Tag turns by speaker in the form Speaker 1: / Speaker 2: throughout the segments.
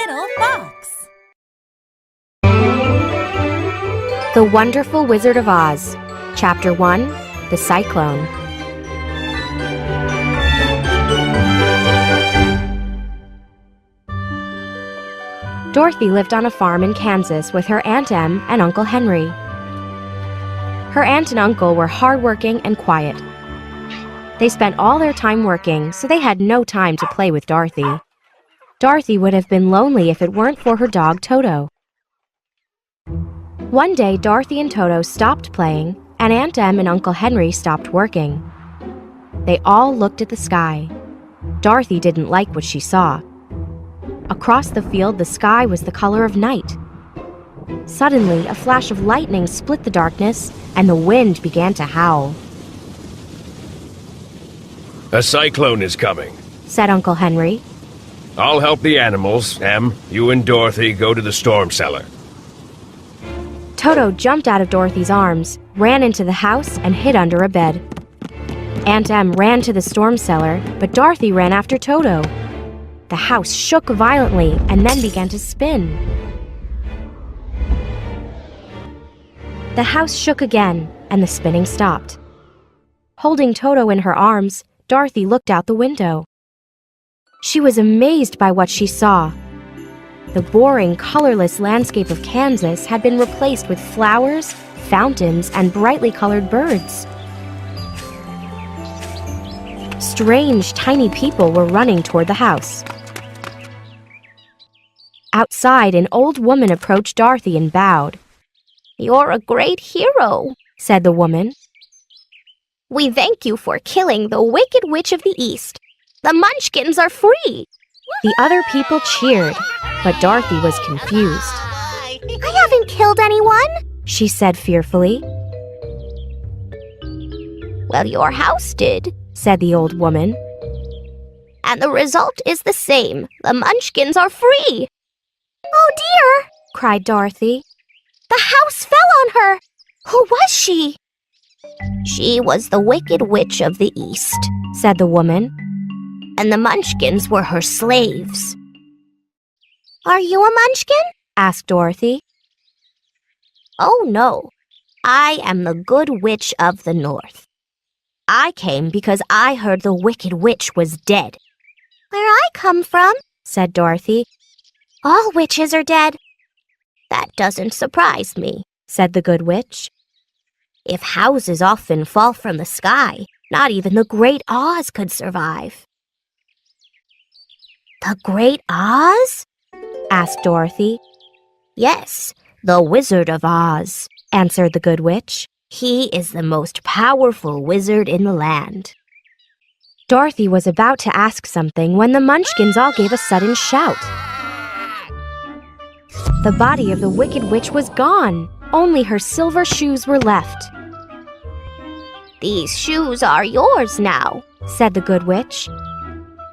Speaker 1: little fox.
Speaker 2: The Wonderful Wizard of Oz, Chapter 1, The Cyclone. Dorothy lived on a farm in Kansas with her Aunt Em and Uncle Henry. Her aunt and uncle were hardworking and quiet. They spent all their time working, so they had no time to play with Dorothy. Dorothy would have been lonely if it weren't for her dog Toto. One day, Dorothy and Toto stopped playing, and Aunt Em and Uncle Henry stopped working. They all looked at the sky. Dorothy didn't like what she saw. Across the field, the sky was the color of night. Suddenly, a flash of lightning split the darkness, and the wind began to howl.
Speaker 3: A cyclone is coming,
Speaker 2: said Uncle Henry.
Speaker 3: I'll help the animals. Em, you and Dorothy go to the storm cellar.
Speaker 2: Toto jumped out of Dorothy's arms, ran into the house, and hid under a bed. Aunt Em ran to the storm cellar, but Dorothy ran after Toto. The house shook violently and then began to spin. The house shook again, and the spinning stopped. Holding Toto in her arms, Dorothy looked out the window. She was amazed by what she saw. The boring, colorless landscape of Kansas had been replaced with flowers, fountains, and brightly colored birds. Strange, tiny people were running toward the house. Outside, an old woman approached Dorothy and bowed.
Speaker 4: "You're a great hero,"
Speaker 2: said the woman.
Speaker 4: "We thank you for killing the Wicked Witch of the East. The Munchkins are free."
Speaker 2: The other people cheered, but Dorothy was confused.
Speaker 4: "I haven't killed anyone,"
Speaker 2: she said fearfully.
Speaker 4: "Well, your house did,"
Speaker 2: said the old woman.
Speaker 4: "And the result is the same. The Munchkins are free." "Oh dear,"
Speaker 2: cried Dorothy.
Speaker 4: "The house fell on her. Who was she?" "She was the Wicked Witch of the East,"
Speaker 2: said the woman.
Speaker 4: "And the Munchkins were her slaves." "Are you a Munchkin?"
Speaker 2: asked Dorothy.
Speaker 4: "Oh no, I am the Good Witch of the North. I came because I heard the Wicked Witch was dead." "Where I come from,"
Speaker 2: said Dorothy,
Speaker 4: "all witches are dead." "That doesn't surprise me,"
Speaker 2: said the Good Witch.
Speaker 4: "If houses often fall from the sky, not even the Great Oz could survive." "The Great Oz?"
Speaker 2: asked Dorothy.
Speaker 4: "Yes, the Wizard of Oz,"
Speaker 2: answered the Good Witch.
Speaker 4: "He is the most powerful wizard in the land."
Speaker 2: Dorothy was about to ask something when the Munchkins all gave a sudden shout. The body of the Wicked Witch was gone. Only her silver shoes were left.
Speaker 4: "These shoes are yours now,"
Speaker 2: said the Good Witch.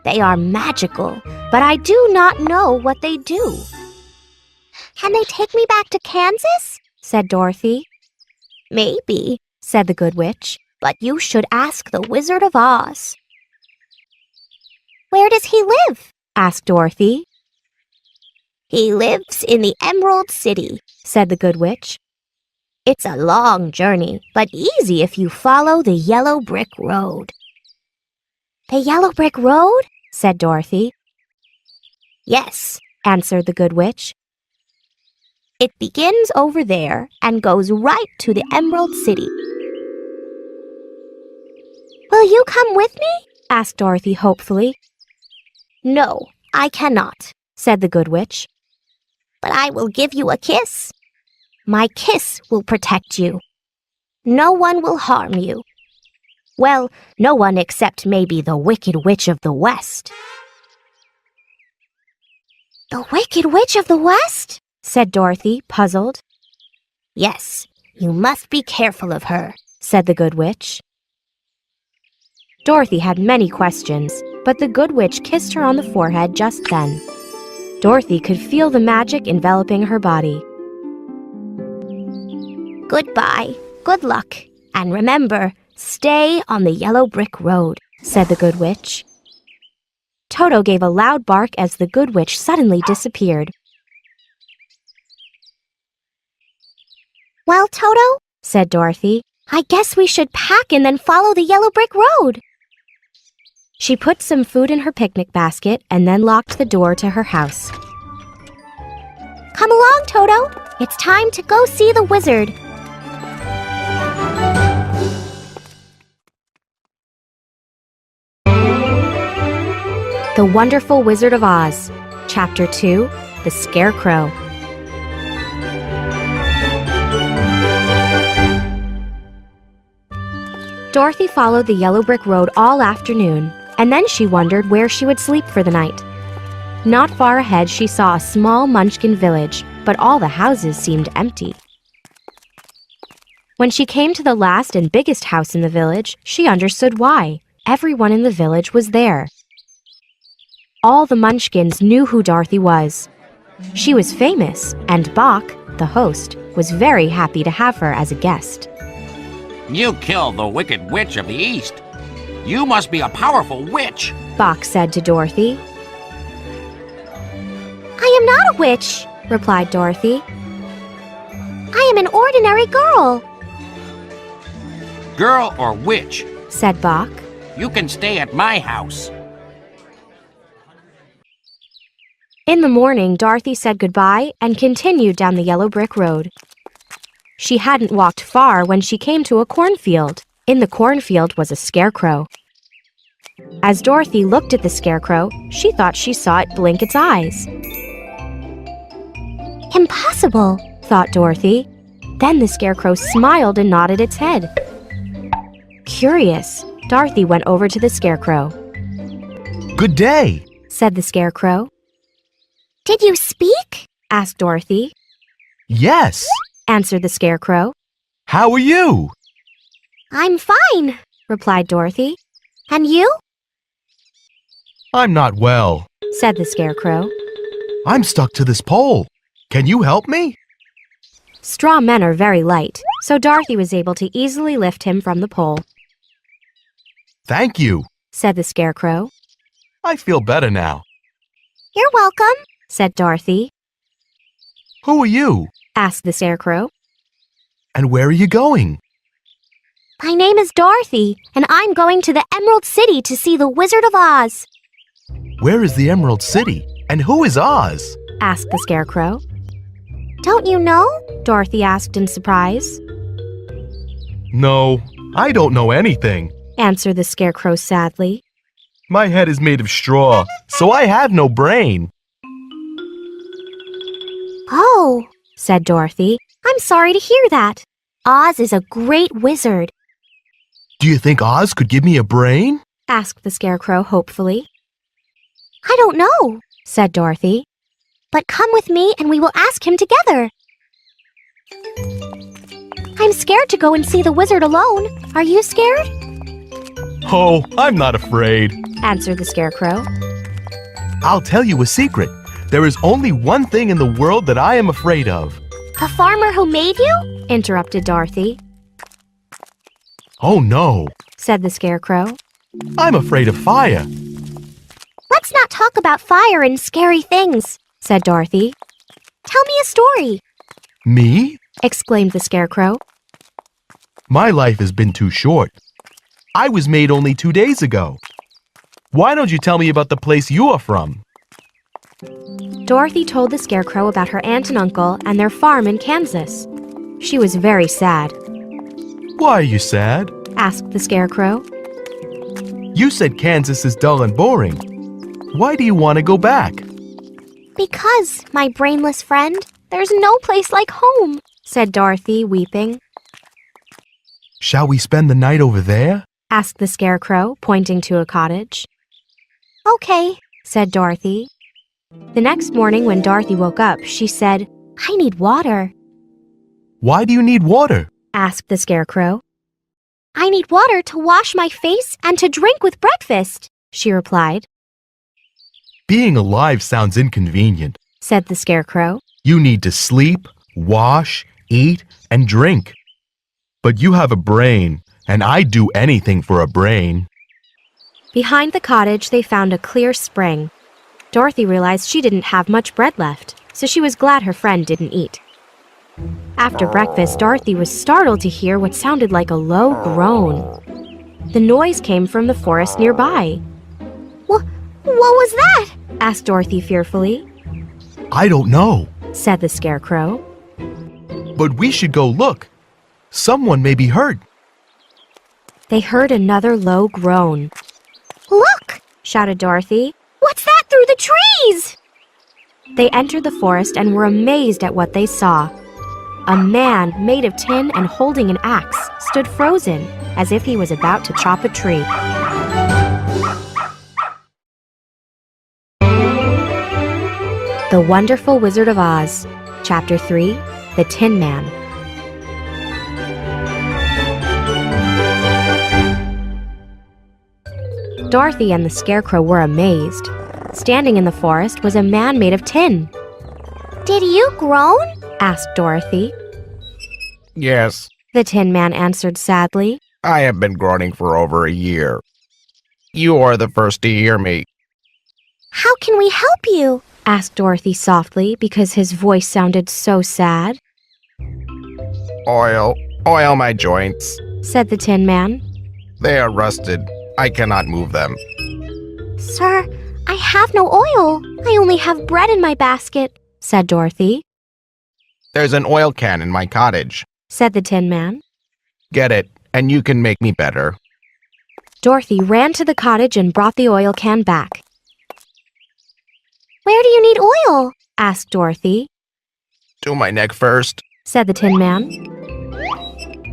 Speaker 4: "They are magical, but I do not know what they do." "Can they take me back to Kansas?"
Speaker 2: said Dorothy.
Speaker 4: "Maybe,"
Speaker 2: said the Good Witch.
Speaker 4: "but you should ask the Wizard of Oz." "Where does he live?"
Speaker 2: asked Dorothy.
Speaker 4: "He lives in the Emerald City,"
Speaker 2: said the Good Witch.
Speaker 4: "It's a long journey, but easy if you follow the yellow brick road."
Speaker 2: "The yellow brick road?" said Dorothy.
Speaker 4: "Yes,"
Speaker 2: answered the Good Witch.
Speaker 4: "It begins over there and goes right to the Emerald City."
Speaker 2: "Will you come with me?" asked Dorothy hopefully.
Speaker 4: "No, I cannot,"
Speaker 2: said the Good Witch.
Speaker 4: "But I will give you a kiss. My kiss will protect you. No one will harm you. Well, no one except maybe the Wicked Witch of the West."
Speaker 2: "The Wicked Witch of the West?" said Dorothy, puzzled.
Speaker 4: "Yes, you must be careful of her,"
Speaker 2: said the Good Witch. Dorothy had many questions, but the Good Witch kissed her on the forehead just then. Dorothy could feel the magic enveloping her body.
Speaker 4: "Goodbye, good luck, and remember, stay on the yellow brick road,"
Speaker 2: said the Good Witch. Toto gave a loud bark as the good witch suddenly disappeared.
Speaker 4: Well, Toto,
Speaker 2: Said Dorothy.
Speaker 4: I guess we should pack and then follow the yellow brick road.
Speaker 2: She put some food in her picnic basket and then locked the door to her house.
Speaker 4: Come along, Toto. It's time to go see the wizard.
Speaker 2: The Wonderful Wizard of Oz, Chapter 2, The Scarecrow. Dorothy followed the yellow brick road all afternoon, and then she wondered where she would sleep for the night. Not far ahead, she saw a small Munchkin village, but all the houses seemed empty. When she came to the last and biggest house in the village, she understood why. Everyone in the village was there. All the Munchkins knew who Dorothy was. She was famous, and Bach, the host, was very happy to have her as a guest.
Speaker 1: You killed the Wicked Witch of the East. You must be a powerful witch.
Speaker 2: Bach said to Dorothy.
Speaker 4: I am not a witch,
Speaker 2: Replied Dorothy.
Speaker 4: I am an ordinary girl.
Speaker 1: Girl or witch,
Speaker 2: Said Bach.
Speaker 1: you can stay at my house.
Speaker 2: In the morning, Dorothy said goodbye and continued down the yellow brick road. She hadn't walked far when she came to a cornfield. In the cornfield was a scarecrow. As Dorothy looked at the scarecrow, she thought she saw it blink its eyes.
Speaker 4: Impossible.
Speaker 2: Thought Dorothy. Then the scarecrow smiled and nodded its head. Curious, Dorothy went over to the scarecrow.
Speaker 5: Good day.
Speaker 2: Said the scarecrow.
Speaker 4: Did you speak?
Speaker 2: Asked Dorothy.
Speaker 5: Yes.
Speaker 2: Answered the scarecrow.
Speaker 5: How are you?
Speaker 4: I'm fine.
Speaker 2: Replied Dorothy.
Speaker 4: And you?
Speaker 5: I'm not well.
Speaker 2: Said the scarecrow.
Speaker 5: I'm stuck to this pole. Can you help me?
Speaker 2: Straw men are very light, so Dorothy was able to easily lift him from the pole.
Speaker 5: Thank you.
Speaker 2: Said the scarecrow.
Speaker 5: I feel better now.
Speaker 4: You're welcome.
Speaker 2: Said Dorothy.
Speaker 5: Who are you?
Speaker 2: Asked the scarecrow.
Speaker 5: And where are you going?
Speaker 4: My name is Dorothy, and I'm going to the Emerald City to see the Wizard of Oz.
Speaker 5: Where is the Emerald City? And who is Oz?
Speaker 2: Asked the scarecrow.
Speaker 4: Don't you know?
Speaker 2: Dorothy asked in surprise.
Speaker 5: No, I don't know anything.
Speaker 2: Answered the scarecrow sadly.
Speaker 5: My head is made of straw, so I have no brain.
Speaker 4: Oh,
Speaker 2: Said Dorothy.
Speaker 4: I'm sorry to hear that. Oz is a great wizard.
Speaker 5: Do you think Oz could give me a brain?
Speaker 2: Asked the scarecrow hopefully.
Speaker 4: I don't know,
Speaker 2: Said Dorothy.
Speaker 4: but come with me and we will ask him together. I'm scared to go and see the wizard alone. Are you scared?
Speaker 5: Oh, I'm not afraid.
Speaker 2: Answered the scarecrow.
Speaker 5: I'll tell you a secret. There is only one thing in the world that I am afraid of.
Speaker 4: The farmer who made you?
Speaker 2: Interrupted Dorothy.
Speaker 5: Oh no,
Speaker 2: Said the scarecrow.
Speaker 5: I'm afraid of fire.
Speaker 4: Let's not talk about fire and scary things.
Speaker 2: Said Dorothy.
Speaker 4: Tell me a story.
Speaker 5: Me?
Speaker 2: Exclaimed the scarecrow.
Speaker 5: My life has been too short. I was made only 2 days ago. Why don't you tell me about the place you are from?
Speaker 2: Dorothy told the scarecrow about her aunt and uncle and their farm in Kansas. She was very sad.
Speaker 5: Why are you sad?
Speaker 2: Asked the scarecrow.
Speaker 5: You said Kansas is dull and boring. Why do you want to go back?
Speaker 4: Because, my brainless friend, there's no place like home.
Speaker 2: Said Dorothy, weeping.
Speaker 5: Shall we spend the night over there?
Speaker 2: Asked the scarecrow, pointing to a cottage.
Speaker 4: Okay.
Speaker 2: Said Dorothy. The next morning when Dorothy woke up, she said,
Speaker 4: I need water.
Speaker 5: Why do you need water?
Speaker 2: Asked the scarecrow.
Speaker 4: I need water to wash my face and to drink with breakfast.
Speaker 2: She replied.
Speaker 5: Being alive sounds inconvenient.
Speaker 2: Said the scarecrow.
Speaker 5: You need to sleep, wash, eat, and drink. But you have a brain, and I'd do anything for a brain.
Speaker 2: Behind the cottage, they found a clear spring. Dorothy realized she didn't have much bread left, so she was glad her friend didn't eat. After breakfast, Dorothy was startled to hear what sounded like a low groan. The noise came from the forest nearby.
Speaker 4: What was that?
Speaker 2: Asked Dorothy fearfully.
Speaker 5: I don't know,
Speaker 2: Said the Scarecrow.
Speaker 5: but we should go look. Someone may be hurt.
Speaker 2: They heard another low groan.
Speaker 4: Look!
Speaker 2: Shouted Dorothy.
Speaker 4: What's that through the trees?
Speaker 2: They entered the forest and were amazed at what they saw. A man made of tin and holding an axe stood frozen, as if he was about to chop a tree. The Wonderful Wizard of Oz, Chapter 3, The Tin Man. Dorothy and the Scarecrow were amazed. Standing in the forest was a man made of tin.
Speaker 4: Did you groan?
Speaker 2: Asked Dorothy.
Speaker 6: Yes,
Speaker 2: The Tin Man answered sadly.
Speaker 6: I have been groaning for over a year. You are the first to hear me.
Speaker 4: How can we help you?
Speaker 2: Asked Dorothy softly because his voice sounded so sad.
Speaker 6: Oil my joints.
Speaker 2: Said the Tin Man.
Speaker 6: They are rusted. I cannot move them.
Speaker 4: Sir, I have no oil. I only have bread in my basket.
Speaker 2: Said Dorothy.
Speaker 6: There's an oil can in my cottage.
Speaker 2: Said the Tin Man.
Speaker 6: Get it, and you can make me better.
Speaker 2: Dorothy ran to the cottage and brought the oil can back.
Speaker 4: Where do you need oil?
Speaker 2: Asked Dorothy.
Speaker 6: Do my neck first.
Speaker 2: Said the Tin Man.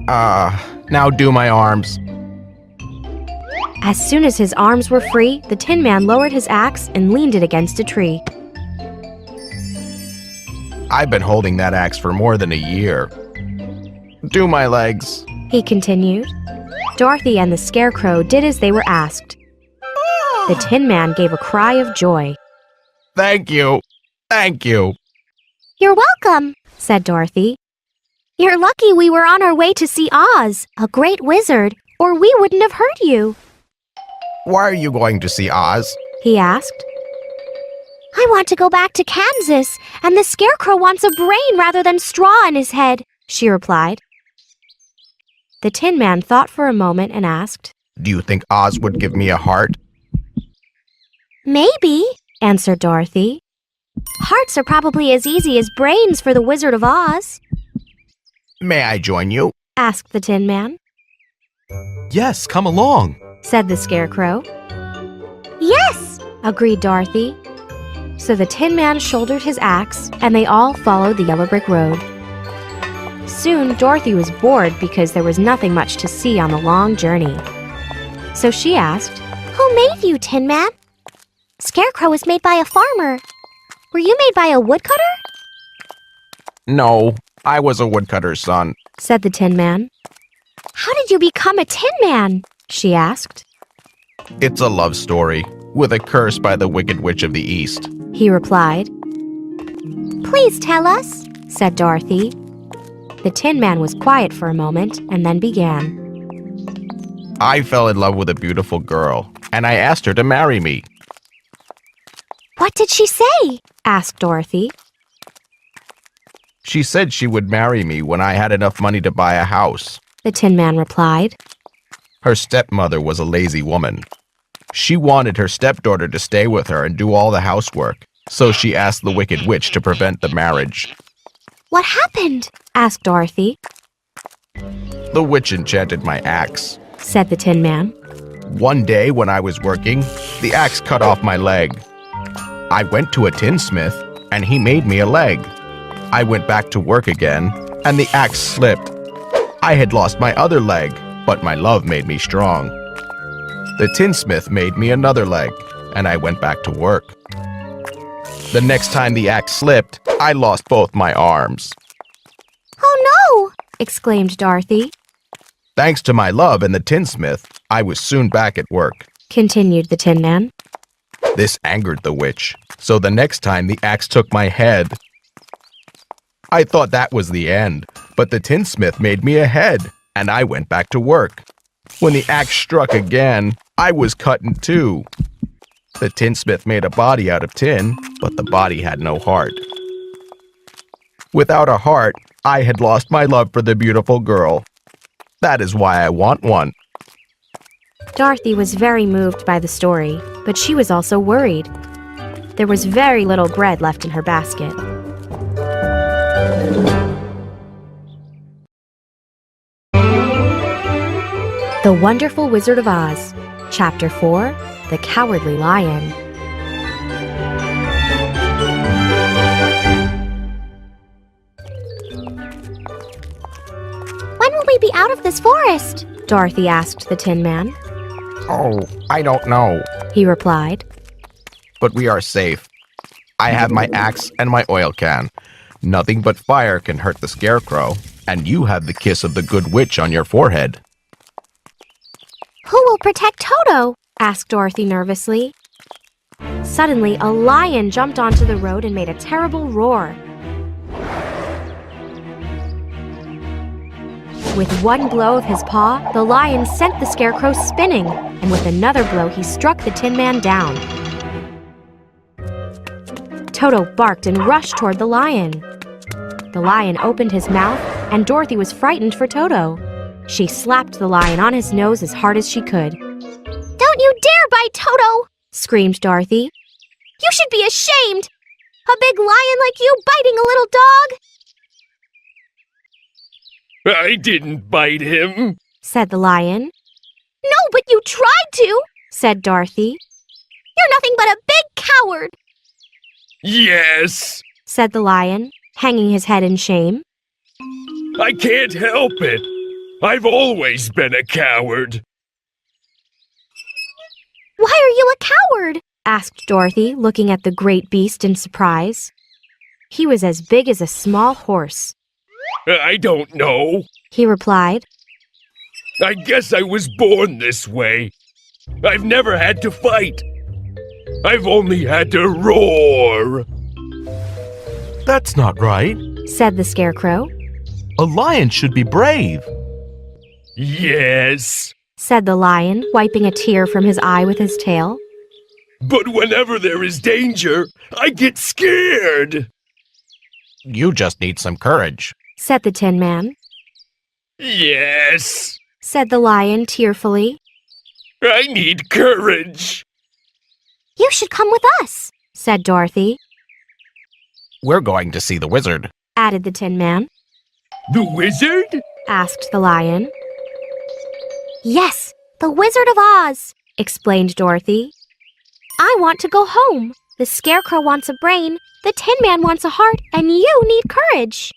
Speaker 6: Now do my arms.
Speaker 2: As soon as his arms were free, the Tin Man lowered his axe and leaned it against a tree.
Speaker 6: I've been holding that axe for more than a year. Do my legs.
Speaker 2: He continued. Dorothy and the Scarecrow did as they were asked. The Tin Man gave a cry of joy.
Speaker 6: Thank you. Thank you.
Speaker 4: You're welcome,
Speaker 2: Said Dorothy.
Speaker 4: You're lucky we were on our way to see Oz, a great wizard, or we wouldn't have hurt you.
Speaker 6: Why are you going to see Oz?
Speaker 2: He asked.
Speaker 4: I want to go back to Kansas, and the Scarecrow wants a brain rather than straw in his head,
Speaker 2: She replied. The Tin Man thought for a moment and asked.
Speaker 6: Do you think Oz would give me a heart?
Speaker 4: Maybe,
Speaker 2: Answered Dorothy.
Speaker 4: hearts are probably as easy as brains for the Wizard of Oz.
Speaker 6: May I join you?
Speaker 2: Asked the Tin Man.
Speaker 5: Yes, come along.
Speaker 2: Said the Scarecrow.
Speaker 4: Yes,
Speaker 2: Agreed Dorothy. So the Tin Man shouldered his axe, and they all followed the yellow brick road. Soon, Dorothy was bored because there was nothing much to see on the long journey. So she asked,
Speaker 4: who made you, Tin Man? Scarecrow was made by a farmer. Were you made by a woodcutter?
Speaker 6: No, I was a woodcutter's son.
Speaker 2: Said the Tin Man.
Speaker 4: How did you become a Tin Man?
Speaker 2: She asked.
Speaker 6: It's a love story, with a curse by the Wicked Witch of the East.
Speaker 2: He replied.
Speaker 4: Please tell us,
Speaker 2: Said Dorothy. The Tin Man was quiet for a moment and then began.
Speaker 6: I fell in love with a beautiful girl, and I asked her to marry me.
Speaker 4: What did she say?
Speaker 2: Asked Dorothy.
Speaker 6: She said she would marry me when I had enough money to buy a house.
Speaker 2: The Tin Man replied.
Speaker 6: Her stepmother was a lazy woman. She wanted her stepdaughter to stay with her and do all the housework, so she asked the Wicked Witch to prevent the marriage.
Speaker 4: What happened?
Speaker 2: Asked Dorothy.
Speaker 6: The witch enchanted my axe.
Speaker 2: Said the Tin Man.
Speaker 6: One day when I was working, the axe cut off my leg. I went to a tinsmith, and he made me a leg. I went back to work again, and the axe slipped. I had lost my other leg, but my love made me strong. The tinsmith made me another leg, and I went back to work. The next time the axe slipped, I lost both my arms.
Speaker 4: Oh no!
Speaker 2: Exclaimed Dorothy.
Speaker 6: Thanks to my love and the tinsmith, I was soon back at work.
Speaker 2: Continued the Tin Man.
Speaker 6: This angered the witch, so the next time the axe took my head. I thought that was the end, but the tinsmith made me a head, and I went back to work. When the axe struck again, I was cut in two. The tinsmith made a body out of tin, but the body had no heart. Without a heart, I had lost my love for the beautiful girl. That is why I want one.
Speaker 2: Dorothy was very moved by the story, but she was also worried. There was very little bread left in her basket. The Wonderful Wizard of Oz, Chapter 4, The Cowardly Lion.
Speaker 4: When will we be out of this forest?
Speaker 2: Dorothy asked the Tin Man.
Speaker 6: Oh, I don't know,
Speaker 2: He replied.
Speaker 6: but we are safe. I have my axe and my oil can. Nothing but fire can hurt the scarecrow, and you have the kiss of the good witch on your forehead.
Speaker 4: Who will protect Toto?
Speaker 2: Asked Dorothy nervously. Suddenly, a lion jumped onto the road and made a terrible roar. With one blow of his paw, the lion sent the scarecrow spinning, and with another blow, he struck the Tin Man down. Toto barked and rushed toward the lion. The lion opened his mouth, and Dorothy was frightened for Toto. She slapped the lion on his nose as hard as she could.
Speaker 4: Don't you dare bite Toto!
Speaker 2: Screamed Dorothy.
Speaker 4: You should be ashamed! A big lion like you biting a little dog!
Speaker 3: I didn't bite him.
Speaker 2: Said the lion.
Speaker 4: No, but you tried to!
Speaker 2: Said Dorothy.
Speaker 4: You're nothing but a big coward!
Speaker 3: Yes.
Speaker 2: Said the lion, hanging his head in shame.
Speaker 3: I can't help it. I've always been a coward.
Speaker 4: Why are you a coward?
Speaker 2: Asked Dorothy, looking at the great beast in surprise. He was as big as a small horse.
Speaker 3: I don't know.
Speaker 2: He replied.
Speaker 3: I guess I was born this way. I've never had to fight. I've only had to roar.
Speaker 5: That's not right.
Speaker 2: Said the scarecrow.
Speaker 5: A lion should be brave.
Speaker 3: Yes.
Speaker 2: Said the lion, wiping a tear from his eye with his tail.
Speaker 3: But whenever there is danger, I get scared.
Speaker 6: You just need some courage.
Speaker 2: Said the Tin Man.
Speaker 3: Yes.
Speaker 2: Said the lion tearfully.
Speaker 3: I need courage.
Speaker 4: You should come with us,
Speaker 2: Said Dorothy.
Speaker 6: We're going to see the wizard.
Speaker 2: Added the Tin Man.
Speaker 3: The wizard?
Speaker 2: Asked the lion.
Speaker 4: Yes, the Wizard of Oz,
Speaker 2: Explained Dorothy.
Speaker 4: I want to go home. The Scarecrow wants a brain, the Tin Man wants a heart, and you need courage.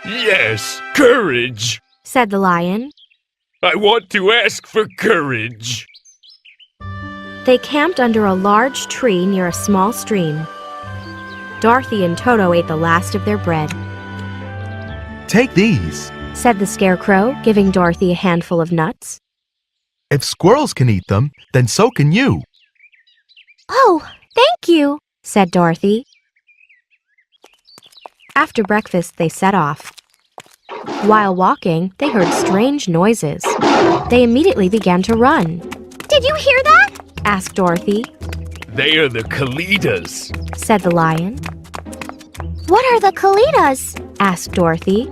Speaker 3: Yes, courage.
Speaker 2: Said the lion.
Speaker 3: I want to ask for courage.
Speaker 2: They camped under a large tree near a small stream. Dorothy and Toto ate the last of their bread.
Speaker 5: Take these.
Speaker 2: Said the scarecrow, giving Dorothy a handful of nuts.
Speaker 5: If squirrels can eat them, then so can you.
Speaker 4: Oh, thank you,
Speaker 2: Said Dorothy. After breakfast, they set off. While walking, they heard strange noises. They immediately began to run.
Speaker 4: Did you hear that?
Speaker 2: Asked Dorothy.
Speaker 3: They are the Kalidas.
Speaker 2: Said the lion.
Speaker 4: What are the Kalidas?
Speaker 2: Asked Dorothy.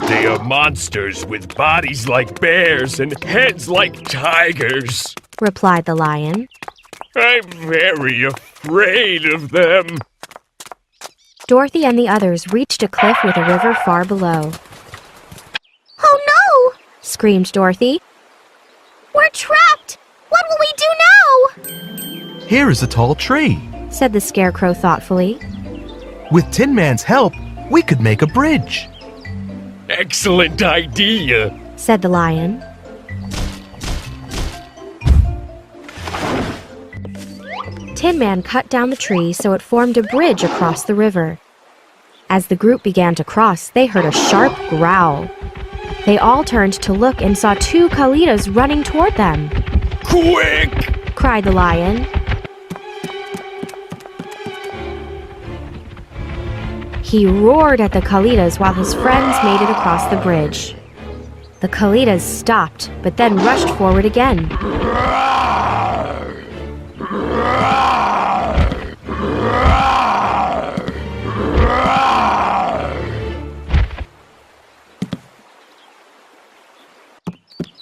Speaker 3: They are monsters with bodies like bears and heads like tigers.
Speaker 2: Replied the lion.
Speaker 3: I'm very afraid of them.
Speaker 2: Dorothy and the others reached a cliff with a river far below.
Speaker 4: Oh no!
Speaker 2: Screamed Dorothy.
Speaker 4: We're trapped! What will we do now?
Speaker 5: Here is a tall tree.
Speaker 2: Said the scarecrow thoughtfully.
Speaker 5: With Tin Man's help, we could make a bridge.
Speaker 3: Excellent idea.
Speaker 2: Said the lion. Tin Man cut down the tree so it formed a bridge across the river. As the group began to cross, they heard a sharp growl. They all turned to look and saw two Kalidas running toward them.
Speaker 3: Quick!
Speaker 2: Cried the lion. He roared at the Kalidas while his friends made it across the bridge. The Kalitas stopped, but then rushed forward again.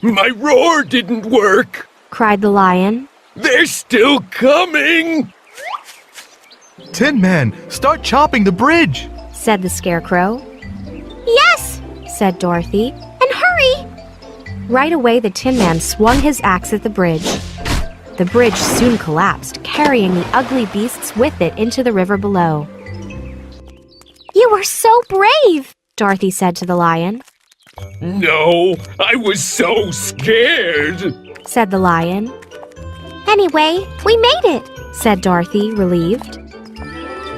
Speaker 3: My roar didn't work!
Speaker 2: Cried the lion.
Speaker 3: They're still coming!
Speaker 5: Tin Man, start chopping the bridge!
Speaker 2: Said the Scarecrow.
Speaker 4: Yes!
Speaker 2: Said Dorothy.
Speaker 4: And hurry!
Speaker 2: Right away, the Tin Man swung his axe at the bridge. The bridge soon collapsed, carrying the ugly beasts with it into the river below.
Speaker 4: You were so brave!
Speaker 2: Dorothy said to the lion.
Speaker 3: No, I was so scared!
Speaker 2: Said the lion.
Speaker 4: Anyway, we made it!
Speaker 2: Said Dorothy, relieved.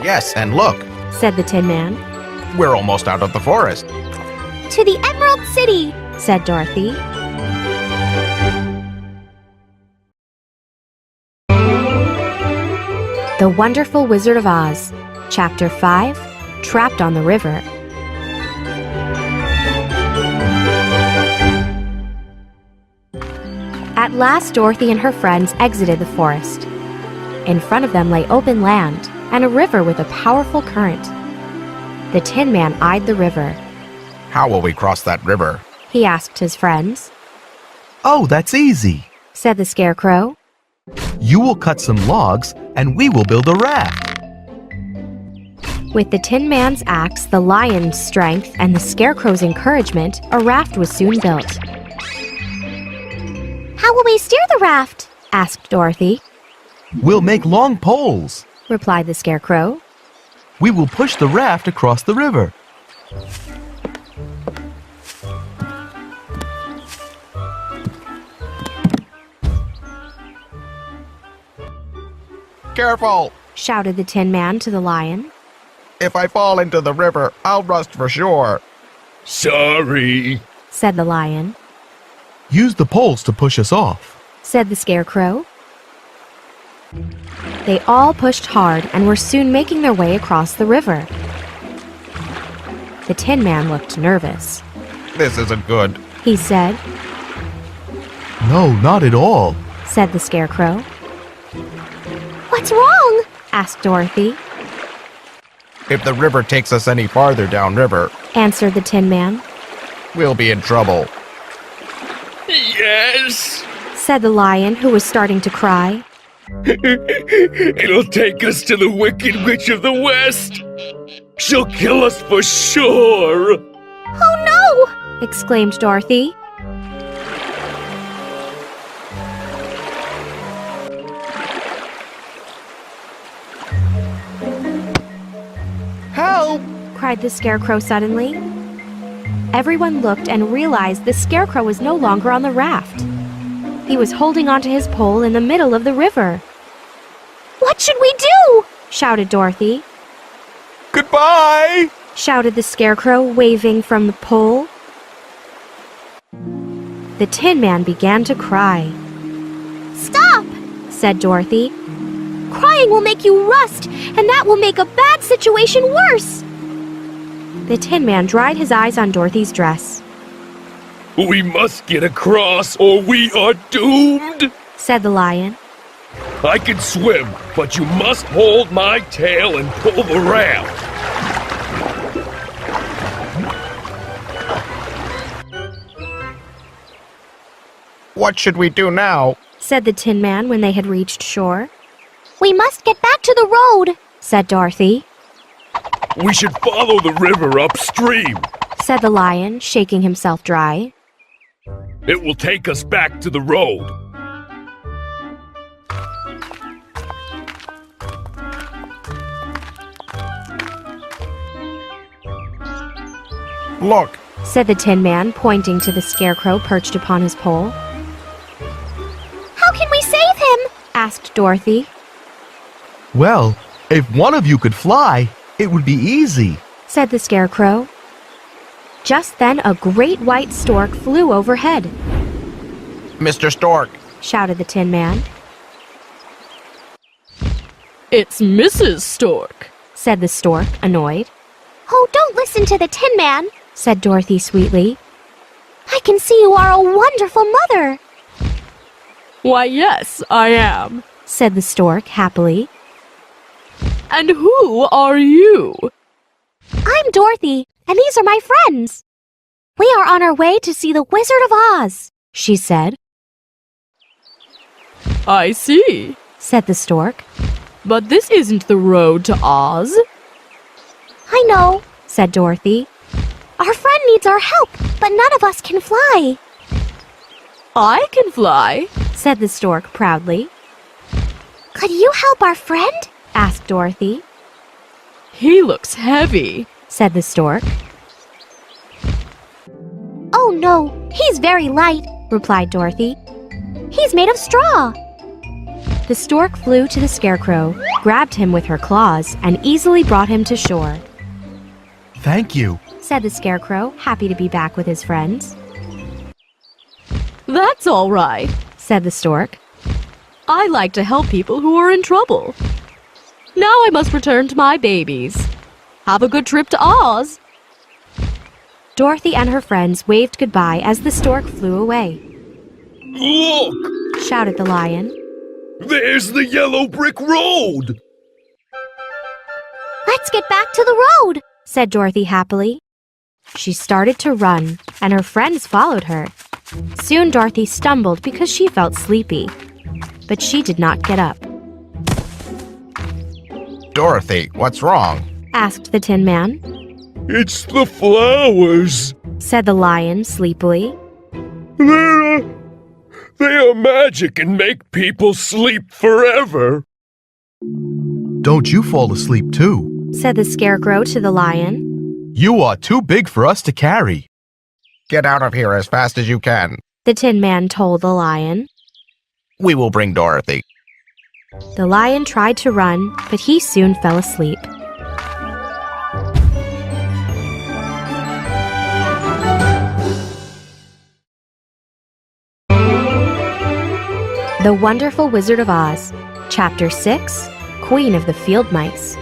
Speaker 6: Yes, and look,
Speaker 2: Said the Tin Man.
Speaker 6: we're almost out of the forest.
Speaker 4: To the Emerald City!
Speaker 2: Said Dorothy. The Wonderful Wizard of Oz, Chapter 5, Trapped on the River. At last, Dorothy and her friends exited the forest. In front of them lay open land and a river with a powerful current. The Tin Man eyed the river.
Speaker 6: How will we cross that river?
Speaker 2: He asked his friends.
Speaker 5: Oh, that's easy.
Speaker 2: Said the Scarecrow.
Speaker 5: You will cut some logs and we will build a raft.
Speaker 2: With the Tin Man's axe, the lion's strength, and the Scarecrow's encouragement, a raft was soon built.
Speaker 4: How will we steer the raft?
Speaker 2: Asked Dorothy.
Speaker 5: We'll make long poles.
Speaker 2: Replied the Scarecrow.
Speaker 5: We will push the raft across the river.
Speaker 6: Careful!
Speaker 2: Shouted the Tin Man to the lion.
Speaker 6: If I fall into the river, I'll rust for sure.
Speaker 3: Sorry.
Speaker 2: Said the lion.
Speaker 5: Use the poles to push us off.
Speaker 2: Said the Scarecrow. They all pushed hard and were soon making their way across the river. The Tin Man looked nervous.
Speaker 6: This isn't good.
Speaker 2: He said.
Speaker 5: No, not at all.
Speaker 2: Said the Scarecrow.
Speaker 4: What's wrong?
Speaker 2: Asked Dorothy.
Speaker 6: If the river takes us any farther downriver,
Speaker 2: Answered the Tin Man.
Speaker 6: we'll be in trouble.
Speaker 3: Yes!
Speaker 2: Said the lion, who was starting to cry.
Speaker 3: It'll take us to the Wicked Witch of the West! She'll kill us for sure!
Speaker 4: Oh no!
Speaker 2: Exclaimed Dorothy.
Speaker 6: Help!
Speaker 2: Cried the Scarecrow suddenly. Everyone looked and realized the Scarecrow was no longer on the raft. He was holding onto his pole in the middle of the river.
Speaker 4: What should we do?
Speaker 2: Shouted Dorothy.
Speaker 6: Goodbye!
Speaker 2: Shouted the Scarecrow, waving from the pole. The Tin Man began to cry.
Speaker 4: Stop!
Speaker 2: Said Dorothy.
Speaker 4: Crying will make you rust, and that will make a bad situation worse.
Speaker 2: The Tin Man dried his eyes on Dorothy's dress.
Speaker 3: We must get across or we are doomed!
Speaker 2: Said the lion.
Speaker 3: I can swim, but you must hold my tail and pull the raft.
Speaker 6: What should we do now?
Speaker 2: Said the Tin Man when they had reached shore.
Speaker 4: We must get back to the road.
Speaker 2: Said Dorothy.
Speaker 3: We should follow the river upstream.
Speaker 2: Said the lion, shaking himself dry.
Speaker 3: It will take us back to the road.
Speaker 6: Look,
Speaker 2: Said the Tin Man, pointing to the Scarecrow perched upon his pole.
Speaker 4: How can we save him?
Speaker 2: Asked Dorothy.
Speaker 5: Well, if one of you could fly, it would be easy.
Speaker 2: Said the Scarecrow. Just then a great white stork flew overhead.
Speaker 6: Mr. Stork,
Speaker 2: Shouted the Tin Man.
Speaker 7: It's Mrs. Stork.
Speaker 2: Said the stork, annoyed.
Speaker 4: Oh, don't listen to the Tin Man.
Speaker 2: Said Dorothy sweetly.
Speaker 4: I can see you are a wonderful mother,
Speaker 7: Why, yes, I am.
Speaker 2: said the stork happily.
Speaker 7: And who are you?
Speaker 4: I'm Dorothy, and these are my friends. We are on our way to see the Wizard of Oz,
Speaker 2: She said,
Speaker 7: I see.
Speaker 2: said the stork.
Speaker 7: But this isn't the road to Oz.
Speaker 4: I know.
Speaker 2: Said Dorothy.
Speaker 4: Our friend needs our help, but none of us can fly.
Speaker 7: I can fly.
Speaker 2: Said the stork proudly.
Speaker 4: Could you help our friend?
Speaker 2: Asked Dorothy.
Speaker 7: He looks heavy.
Speaker 2: Said the stork.
Speaker 4: Oh no, he's very light,
Speaker 2: Replied Dorothy.
Speaker 4: he's made of straw.
Speaker 2: The stork flew to the scarecrow, grabbed him with her claws, and easily brought him to shore.
Speaker 5: Thank you.
Speaker 2: Said the scarecrow, happy to be back with his friends.
Speaker 7: That's all right.
Speaker 2: Said the stork.
Speaker 7: I like to help people who are in trouble. Now I must return to my babies. Have a good trip to Oz.
Speaker 2: Dorothy and her friends waved goodbye as the stork flew away.
Speaker 3: Look!
Speaker 2: Shouted the lion.
Speaker 3: There's the yellow brick road!
Speaker 4: Let's get back to the road,
Speaker 2: Said Dorothy happily. She started to run, and her friends followed her. Soon Dorothy stumbled because she felt sleepy. But she did not get up.
Speaker 6: Dorothy, what's wrong?
Speaker 2: Asked the Tin Man.
Speaker 3: It's the flowers.
Speaker 2: Said the lion sleepily.
Speaker 3: They are magic and make people sleep forever.
Speaker 5: Don't you fall asleep too.
Speaker 2: Said the scarecrow to the lion.
Speaker 5: You are too big for us to carry.
Speaker 6: Get out of here as fast as you can.
Speaker 2: The Tin Man told the lion.
Speaker 6: We will bring Dorothy.
Speaker 2: The lion tried to run, but he soon fell asleep. The Wonderful Wizard of Oz, Chapter 6, Queen of the Field Mice.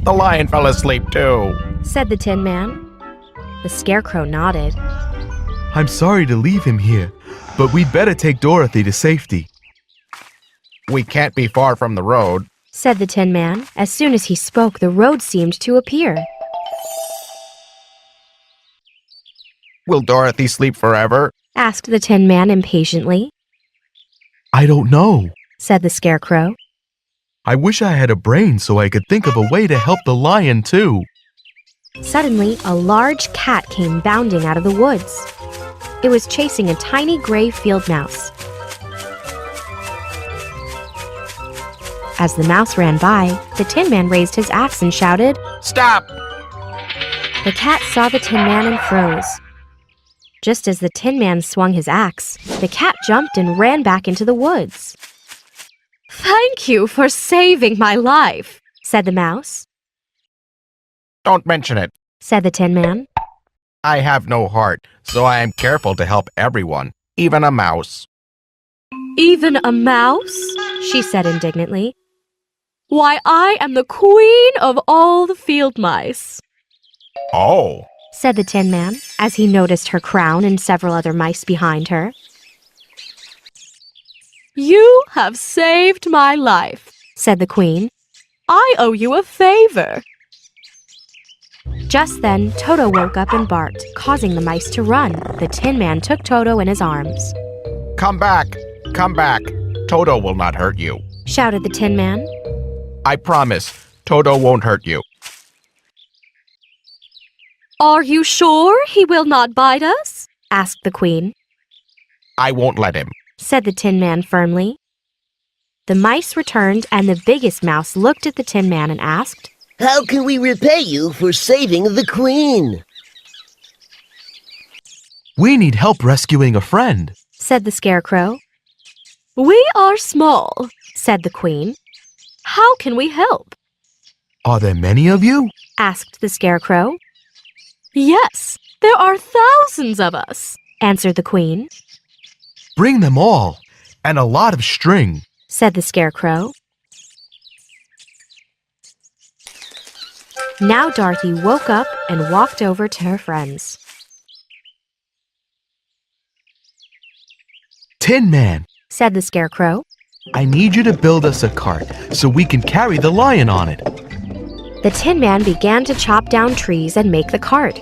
Speaker 6: The lion fell asleep too.
Speaker 2: Said the Tin Man. The scarecrow nodded.
Speaker 5: I'm sorry to leave him here, but we'd better take Dorothy to safety.
Speaker 6: We can't be far from the road.
Speaker 2: Said the Tin Man. As soon as he spoke, the road seemed to appear.
Speaker 6: Will Dorothy sleep forever?
Speaker 2: Asked the Tin Man impatiently.
Speaker 5: I don't know.
Speaker 2: Said the scarecrow.
Speaker 5: I wish I had a brain so I could think of a way to help the lion too.
Speaker 2: Suddenly, a large cat came bounding out of the woods. It was chasing a tiny gray field mouse. As the mouse ran by, the Tin Man raised his axe and shouted.
Speaker 6: Stop!
Speaker 2: The cat saw the Tin Man and froze. Just as the Tin Man swung his axe, the cat jumped and ran back into the woods. "Thank you for saving my life," said the mouse.
Speaker 6: Don't mention it.
Speaker 2: Said the Tin Man.
Speaker 6: I have no heart, so I am careful to help everyone, even a mouse.
Speaker 2: "Even a mouse?" she said indignantly. "Why, I am the queen of all the field mice,"
Speaker 6: Oh,
Speaker 2: said the Tin Man, as he noticed her crown and several other mice behind her. "You have saved my life," said the queen. "I owe you a favor." Just then, Toto woke up and barked, causing the mice to run. The Tin Man took Toto in his arms.
Speaker 6: come back! Come back! Toto will not hurt you.
Speaker 2: Shouted the Tin Man.
Speaker 6: I promise, Toto won't hurt you.
Speaker 2: "Are you sure he will not bite us?" asked the queen.
Speaker 6: I won't let him.
Speaker 2: Said the Tin Man firmly. The mice returned, and the biggest mouse looked at the Tin Man and asked,
Speaker 8: How can we repay you for saving the Queen?
Speaker 5: We need help rescuing a friend.
Speaker 2: said the Scarecrow. "We are small," said the Queen. "How can we help?"
Speaker 5: Are there many of you?
Speaker 2: asked the Scarecrow. "Yes, there are thousands of us," answered the Queen.
Speaker 5: Bring them all, and a lot of string.
Speaker 2: Said the Scarecrow. Now Dorothy woke up and walked over to her friends.
Speaker 5: Tin Man,
Speaker 2: Said the Scarecrow.
Speaker 5: I need you to build us a cart so we can carry the lion on it.
Speaker 2: The Tin Man began to chop down trees and make the cart.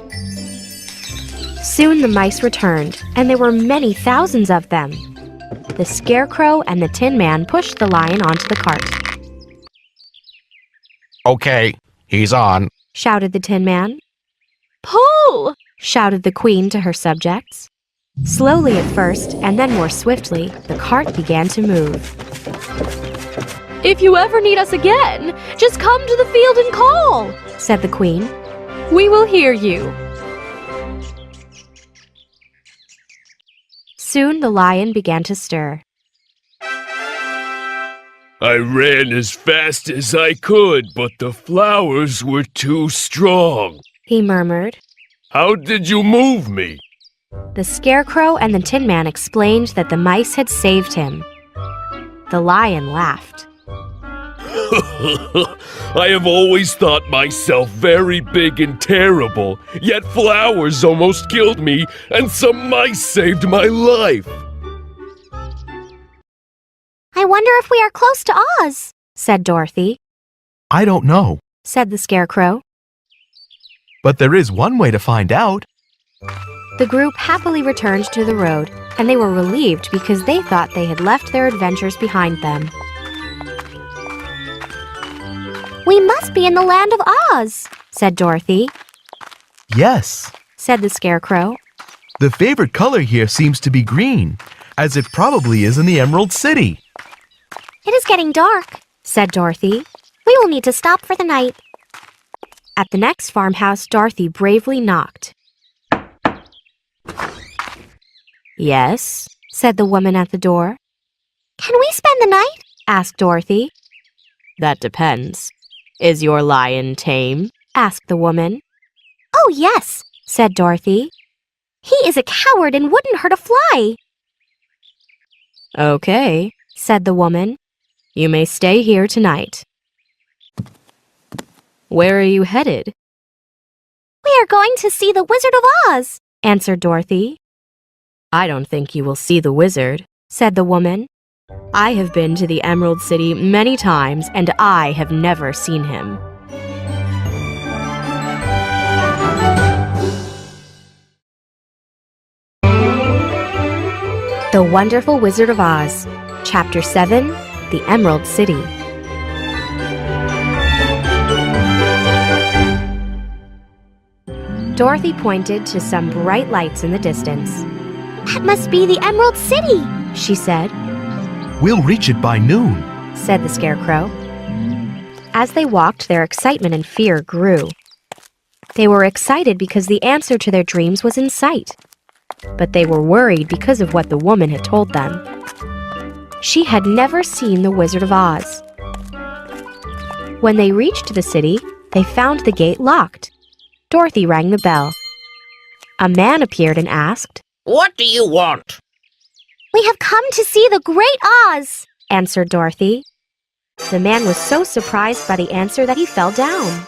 Speaker 2: Soon the mice returned, and there were many thousands of them. The Scarecrow and the Tin Man pushed the lion onto the cart.
Speaker 6: Okay, he's on.
Speaker 2: Shouted the Tin Man.
Speaker 7: Pull!
Speaker 2: Shouted the Queen to her subjects. Slowly at first, and then more swiftly, the cart began to move.
Speaker 7: If you ever need us again, just come to the field and call,
Speaker 2: Said the Queen.
Speaker 7: We will hear you.
Speaker 2: Soon the lion began to stir.
Speaker 3: I ran as fast as I could, but the flowers were too strong.
Speaker 2: He murmured.
Speaker 3: How did you move me?
Speaker 2: The Scarecrow and the Tin Man explained that the mice had saved him. The lion laughed.
Speaker 3: I have always thought myself very big and terrible, yet flowers almost killed me, and some mice saved my life.
Speaker 4: I wonder if we are close to Oz,
Speaker 2: Said Dorothy.
Speaker 5: I don't know,
Speaker 2: Said the Scarecrow.
Speaker 5: but there is one way to find out.
Speaker 2: The group happily returned to the road, and they were relieved because they thought they had left their adventures behind them.
Speaker 4: We must be in the land of Oz,
Speaker 2: Said Dorothy.
Speaker 5: Yes,
Speaker 2: Said the Scarecrow.
Speaker 5: the favorite color here seems to be green, as it probably is in the Emerald City.
Speaker 4: It is getting dark.
Speaker 2: Said Dorothy.
Speaker 4: We will need to stop for the night.
Speaker 2: At the next farmhouse, Dorothy bravely knocked. Yes, said the woman at the door.
Speaker 4: Can we spend the night?
Speaker 2: Asked Dorothy. That depends. Is your lion tame? Asked the woman.
Speaker 4: Oh, yes,
Speaker 2: Said Dorothy.
Speaker 4: he is a coward and wouldn't hurt a fly.
Speaker 2: Okay, said the woman. You may stay here tonight. Where are you headed?
Speaker 4: We are going to see the Wizard of Oz,
Speaker 2: Answered Dorothy. I don't think you will see the wizard, said the woman. I have been to the Emerald City many times, and I have never seen him. The Wonderful Wizard of Oz, Chapter 7, The Emerald City. Dorothy pointed to some bright lights in the distance.
Speaker 4: That must be the Emerald City,
Speaker 2: She said,
Speaker 5: We'll reach it by noon.
Speaker 2: said the Scarecrow. As they walked, their excitement and fear grew. They were excited because the answer to their dreams was in sight. But they were worried because of what the woman had told them. She had never seen the Wizard of Oz. When they reached the city, they found the gate locked. Dorothy rang the bell. A man appeared and asked,
Speaker 1: What do you want?
Speaker 4: We have come to see the Great Oz,
Speaker 2: answered Dorothy. The man was so surprised by the answer that he fell down.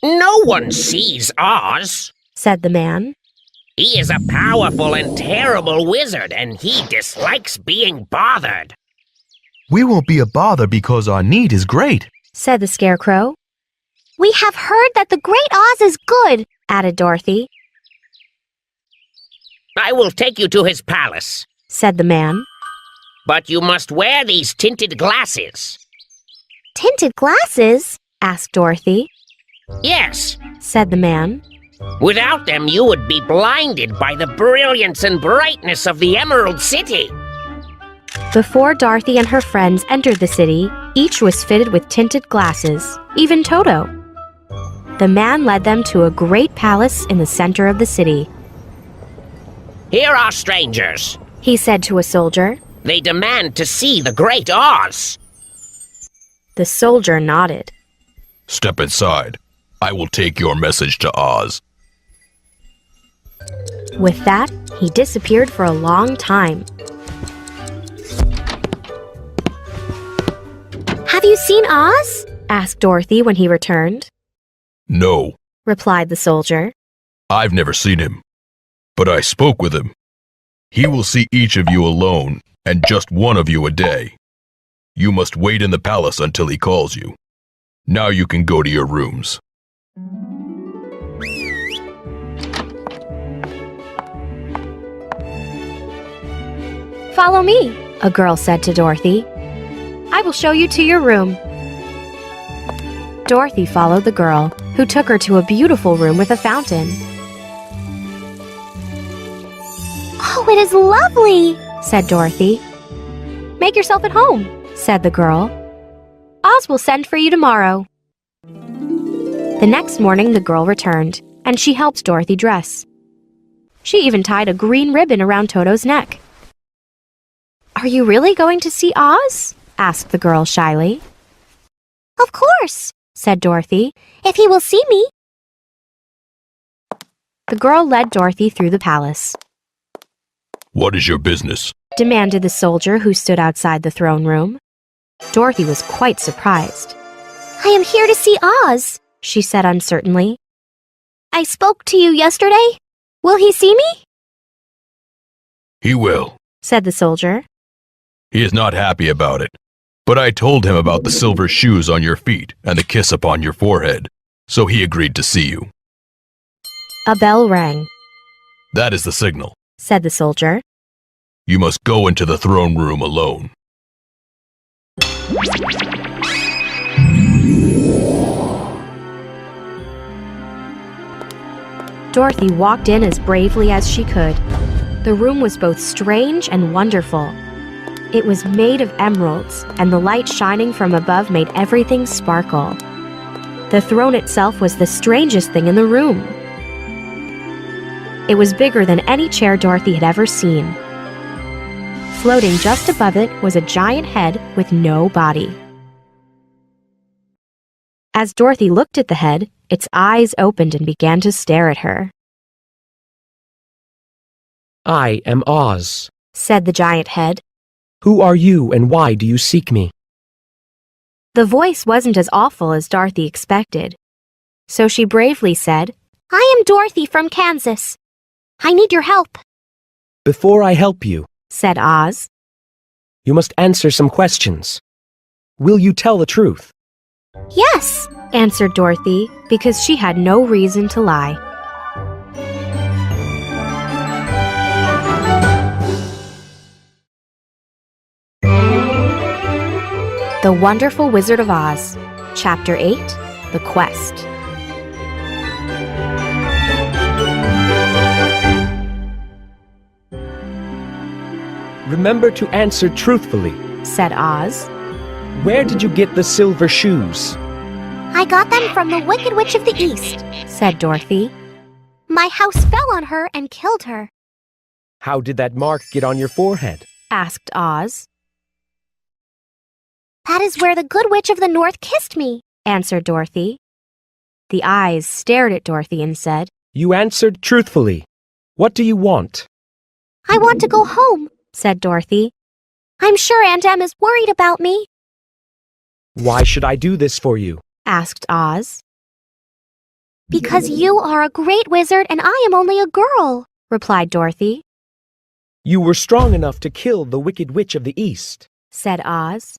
Speaker 1: No one sees Oz.
Speaker 2: Said the man.
Speaker 1: He is a powerful and terrible wizard, and he dislikes being bothered.
Speaker 5: We won't be a bother because our need is great.
Speaker 2: Said the Scarecrow.
Speaker 4: We have heard that the Great Oz is good,
Speaker 2: Added Dorothy.
Speaker 1: I will take you to his palace,
Speaker 2: Said the man.
Speaker 1: but you must wear these tinted glasses.
Speaker 4: Tinted glasses?
Speaker 2: Asked Dorothy.
Speaker 1: Yes,
Speaker 2: Said the man.
Speaker 1: without them you would be blinded by the brilliance and brightness of the Emerald City.
Speaker 2: Before Dorothy and her friends entered the city, each was fitted with tinted glasses, even Toto. The man led them to a great palace in the center of the city.
Speaker 1: Here are strangers.
Speaker 2: He said to a soldier.
Speaker 1: They demand to see the Great Oz.
Speaker 2: The soldier nodded.
Speaker 6: Step inside. I will take your message to Oz.
Speaker 2: With that, he disappeared for a long time.
Speaker 4: Have you seen Oz?
Speaker 2: asked Dorothy when he returned.
Speaker 3: No,
Speaker 2: Replied the soldier.
Speaker 3: I've never seen him. But I spoke with him. He will see each of you alone, and just one of you a day. You must wait in the palace until he calls you. Now you can go to your rooms.
Speaker 2: Follow me, a girl said to Dorothy. I will show you to your room. Dorothy followed the girl, who took her to a beautiful room with a fountain.
Speaker 4: Oh, it is lovely,
Speaker 2: Said Dorothy. Make yourself at home, said the girl. Oz will send for you tomorrow. The next morning the girl returned, and she helped Dorothy dress. She even tied a green ribbon around Toto's neck. Are you really going to see Oz? Asked the girl shyly.
Speaker 4: Of course,
Speaker 2: Said Dorothy.
Speaker 4: if he will see me.
Speaker 2: The girl led Dorothy through the palace.
Speaker 3: What is your business?
Speaker 2: Demanded the soldier who stood outside the throne room. Dorothy was quite surprised.
Speaker 4: I am here to see Oz,
Speaker 2: She said uncertainly.
Speaker 4: I spoke to you yesterday. Will he see me?
Speaker 3: He will.
Speaker 2: Said the soldier.
Speaker 3: He is not happy about it. But I told him about the silver shoes on your feet and the kiss upon your forehead, so he agreed to see you.
Speaker 2: A bell rang,
Speaker 3: That is the signal.
Speaker 2: said the soldier.
Speaker 3: You must go into the throne room alone.
Speaker 2: Dorothy walked in as bravely as she could. The room was both strange and wonderful. It was made of emeralds, and the light shining from above made everything sparkle. The throne itself was the strangest thing in the room. It was bigger than any chair Dorothy had ever seen. Floating just above it was a giant head with no body. As Dorothy looked at the head, its eyes opened and began to stare at her.
Speaker 9: I am Oz.
Speaker 2: Said the giant head.
Speaker 9: Who are you and why do you seek me?
Speaker 2: The voice wasn't as awful as Dorothy expected. So she bravely said,
Speaker 4: I am Dorothy from Kansas. I need your help.
Speaker 9: Before I help you,
Speaker 2: said Oz.
Speaker 9: you must answer some questions. Will you tell the truth?
Speaker 4: Yes,
Speaker 2: Answered Dorothy, because she had no reason to lie. The Wonderful Wizard of Oz, Chapter 8, The Quest.
Speaker 9: Remember to answer truthfully.
Speaker 2: Said Oz.
Speaker 9: Where did you get the silver shoes?
Speaker 4: I got them from the Wicked Witch of the East.
Speaker 2: Said Dorothy.
Speaker 4: My house fell on her and killed her.
Speaker 9: How did that mark get on your forehead?
Speaker 2: Asked Oz.
Speaker 4: That is where the Good Witch of the North kissed me.
Speaker 2: Answered Dorothy. The eyes stared at Dorothy and said,
Speaker 9: You answered truthfully. What do you want?
Speaker 4: I want to go home.
Speaker 2: Said Dorothy.
Speaker 4: I'm sure Aunt Em is worried about me.
Speaker 9: Why should I do this for you?
Speaker 2: Asked Oz.
Speaker 4: Because you are a great wizard and I am only a girl.
Speaker 2: Replied Dorothy.
Speaker 9: You were strong enough to kill the Wicked Witch of the East.
Speaker 2: Said Oz.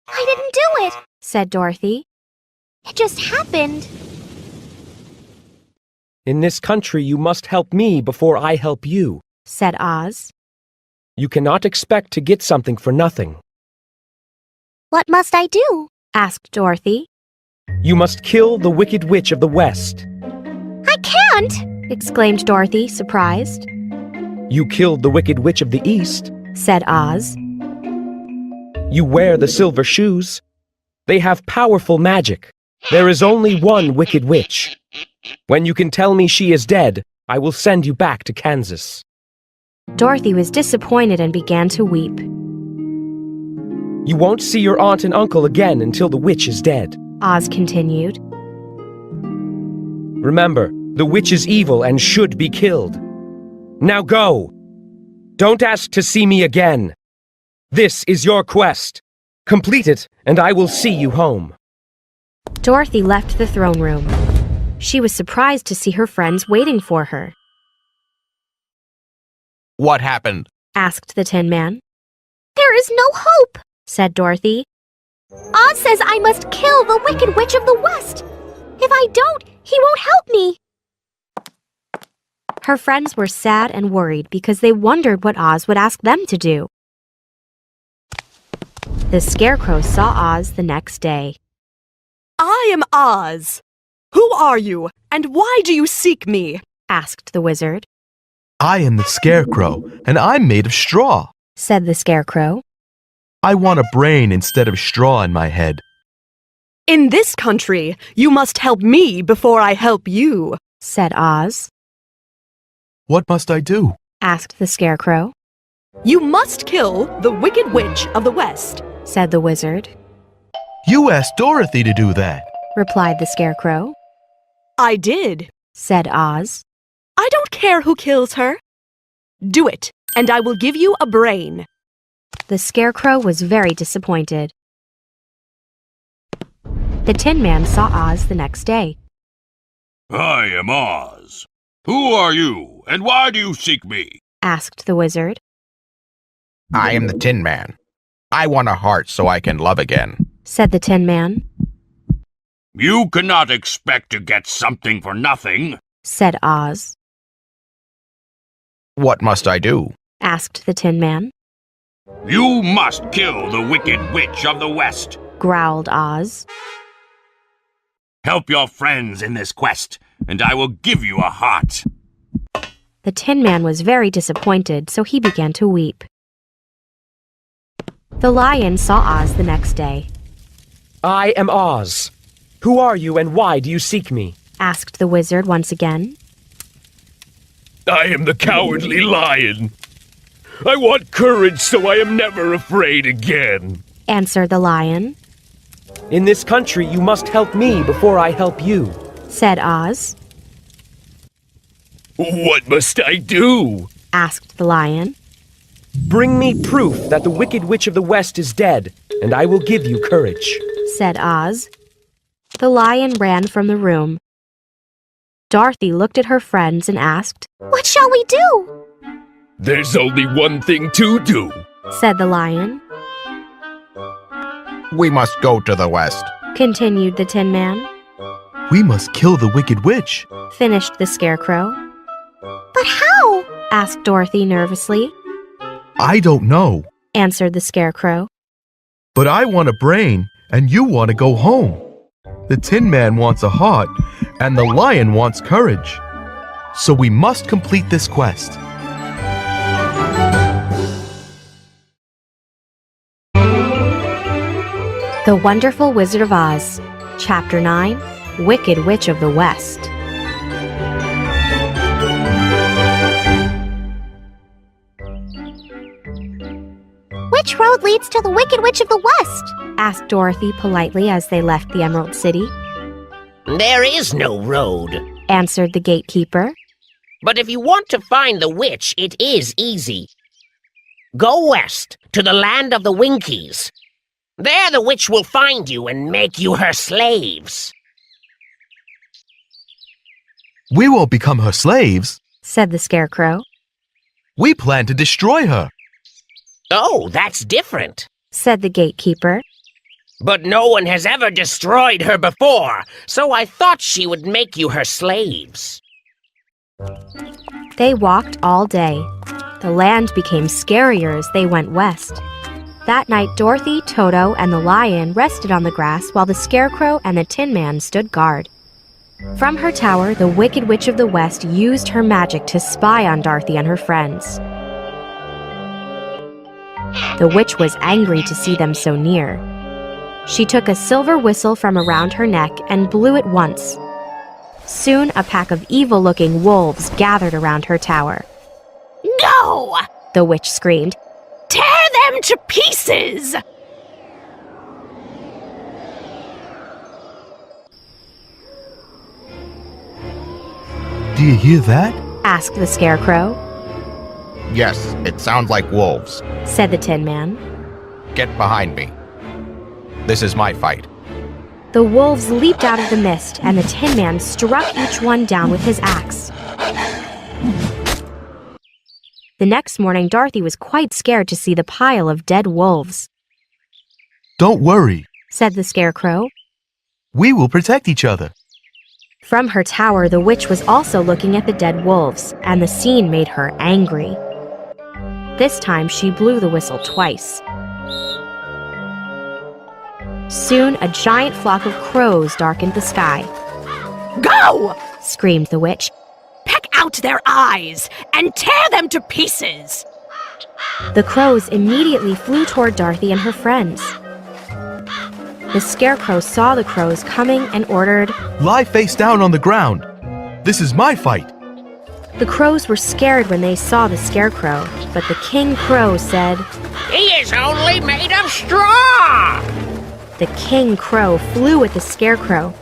Speaker 4: I didn't do it.
Speaker 2: Said Dorothy.
Speaker 4: It just happened.
Speaker 9: In this country, you must help me before I help you.
Speaker 2: Said Oz.
Speaker 9: You cannot expect to get something for nothing.
Speaker 4: What must I do?
Speaker 2: Asked Dorothy.
Speaker 9: You must kill the Wicked Witch of the West.
Speaker 4: I can't.
Speaker 2: Exclaimed Dorothy, surprised.
Speaker 9: You killed the Wicked Witch of the East.
Speaker 2: Said Oz.
Speaker 9: You wear the silver shoes. They have powerful magic. There is only one Wicked Witch. When you can tell me she is dead, I will send you back to Kansas.
Speaker 2: Dorothy was disappointed and began to weep.
Speaker 9: You won't see your aunt and uncle again until the witch is dead.
Speaker 2: Oz continued.
Speaker 9: Remember, the witch is evil and should be killed. Now go! Don't ask to see me again. This is your quest. Complete it, and I will see you home.
Speaker 2: Dorothy left the throne room. She was surprised to see her friends waiting for her.
Speaker 6: What happened?
Speaker 2: Asked the Tin Man.
Speaker 4: There is no hope,
Speaker 2: Said Dorothy.
Speaker 4: Oz says I must kill the Wicked Witch of the West. If I don't, he won't help me.
Speaker 2: Her friends were sad and worried because they wondered what Oz would ask them to do. The Scarecrow saw Oz the next day.
Speaker 7: I am Oz. Who are you, and why do you seek me?
Speaker 2: Asked the Wizard.
Speaker 5: I am the Scarecrow, and I'm made of straw.
Speaker 2: Said the Scarecrow.
Speaker 5: I want a brain instead of straw in my head.
Speaker 7: In this country, you must help me before I help you.
Speaker 2: Said Oz.
Speaker 5: What must I do?
Speaker 2: Asked the Scarecrow.
Speaker 7: You must kill the Wicked Witch of the West.
Speaker 2: Said the Wizard.
Speaker 5: You asked Dorothy to do that.
Speaker 2: Replied the Scarecrow.
Speaker 7: I did.
Speaker 2: Said Oz.
Speaker 7: I don't care who kills her. Do it, and I will give you a brain.
Speaker 2: The Scarecrow was very disappointed. The Tin Man saw Oz the next day.
Speaker 3: I am Oz. Who are you, and why do you seek me?
Speaker 2: Asked the Wizard.
Speaker 6: I am the Tin Man. I want a heart so I can love again.
Speaker 2: Said the Tin Man.
Speaker 3: You cannot expect to get something for nothing.
Speaker 2: Said Oz.
Speaker 6: What must I do?
Speaker 2: Asked the Tin Man.
Speaker 3: You must kill the Wicked Witch of the West.
Speaker 2: Growled Oz.
Speaker 3: Help your friends in this quest, and I will give you a heart.
Speaker 2: The Tin Man was very disappointed, so he began to weep. The Lion saw Oz the next day.
Speaker 9: I am Oz. Who are you and why do you seek me?
Speaker 2: Asked the Wizard once again.
Speaker 3: I am the Cowardly Lion. I want courage so I am never afraid again.
Speaker 2: Answered the Lion.
Speaker 9: In this country, you must help me before I help you.
Speaker 2: Said Oz.
Speaker 3: What must I do?
Speaker 2: Asked the Lion.
Speaker 9: Bring me proof that the Wicked Witch of the West is dead, and I will give you courage.
Speaker 2: Said Oz. The Lion ran from the room. Dorothy looked at her friends and asked,
Speaker 4: What shall we do?
Speaker 3: There's only one thing to do.
Speaker 2: Said the Lion.
Speaker 6: We must go to the West.
Speaker 2: Continued the Tin Man.
Speaker 5: We must kill the Wicked Witch.
Speaker 2: Finished the Scarecrow.
Speaker 4: But how?
Speaker 2: Asked Dorothy nervously.
Speaker 5: I don't know,
Speaker 2: Answered the Scarecrow.
Speaker 5: but I want a brain, and you want to go home. The Tin Man wants a heart, and the Lion wants courage. So we must complete this quest.
Speaker 2: The Wonderful Wizard of Oz. Chapter 9, Wicked Witch of the West.
Speaker 4: Which road leads to the Wicked Witch of the West?
Speaker 2: Asked Dorothy politely as they left the Emerald City.
Speaker 10: There is no road.
Speaker 2: Answered the gatekeeper.
Speaker 10: But if you want to find the witch, it is easy. Go west, to the land of the Winkies. There the witch will find you and make you her slaves.
Speaker 5: We won't become her slaves.
Speaker 2: Said the Scarecrow.
Speaker 5: We plan to destroy her.
Speaker 10: Oh, that's different.
Speaker 2: Said the gatekeeper.
Speaker 10: But no one has ever destroyed her before, so I thought she would make you her slaves.
Speaker 2: They walked all day. The land became scarier as they went west. That night, Dorothy, Toto, and the Lion rested on the grass while the Scarecrow and the Tin Man stood guard. From her tower, the Wicked Witch of the West used her magic to spy on Dorothy and her friends. The witch was angry to see them so near. She took a silver whistle from around her neck and blew it once. Soon, a pack of evil-looking wolves gathered around her tower.
Speaker 7: No!
Speaker 2: The witch screamed.
Speaker 7: Tear them to pieces!
Speaker 5: Do you hear that?
Speaker 2: Asked the Scarecrow.
Speaker 6: Yes, it sounds like wolves.
Speaker 2: Said the Tin Man.
Speaker 6: Get behind me. This is my fight.
Speaker 2: The wolves leaped out of the mist, and the Tin Man struck each one down with his axe. The next morning, Dorothy was quite scared to see the pile of dead wolves.
Speaker 5: Don't worry,
Speaker 2: Said the Scarecrow.
Speaker 5: we will protect each other.
Speaker 2: From her tower, the witch was also looking at the dead wolves, and the scene made her angry. This time, she blew the whistle twice. Soon, a giant flock of crows darkened the sky.
Speaker 7: Go!
Speaker 2: Screamed the witch.
Speaker 7: Peck out their eyes and tear them to pieces!
Speaker 2: The crows immediately flew toward Dorothy and her friends. The Scarecrow saw the crows coming and ordered.
Speaker 5: Lie face down on the ground. This is my fight.
Speaker 2: The crows were scared when they saw the Scarecrow, but the King Crow said.
Speaker 10: He is only made of straw!
Speaker 2: The King Crow flew at the Scarecrow.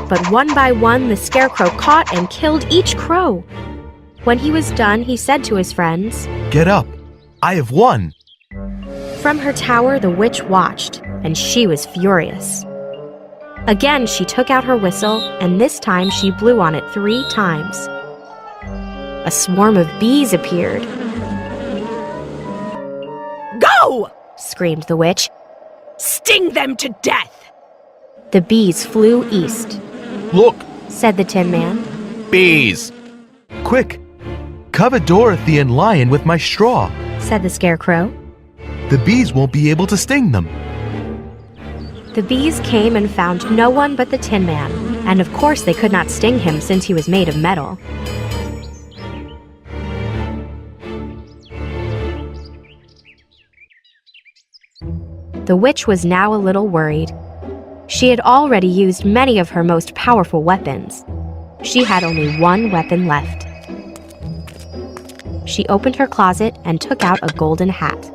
Speaker 2: But one by one, the Scarecrow caught and killed each crow. When he was done, he said to his friends,
Speaker 5: Get up. I have won.
Speaker 2: From her tower, the witch watched, and she was furious. Again, she took out her whistle, and this time she blew on it 3 times. A swarm of bees appeared.
Speaker 7: Go!
Speaker 2: Screamed the witch.
Speaker 7: Sting them to death!
Speaker 2: The bees flew east.
Speaker 6: Look,
Speaker 2: Said the Tin Man.
Speaker 6: bees.
Speaker 5: Quick, cover Dorothy and Lion with my straw.
Speaker 2: Said the Scarecrow.
Speaker 5: The bees won't be able to sting them.
Speaker 2: The bees came and found no one but the Tin Man, and of course they could not sting him since he was made of metal. The witch was now a little worried. She had already used many of her most powerful weapons. She had only one weapon left. She opened her closet and took out a golden hat.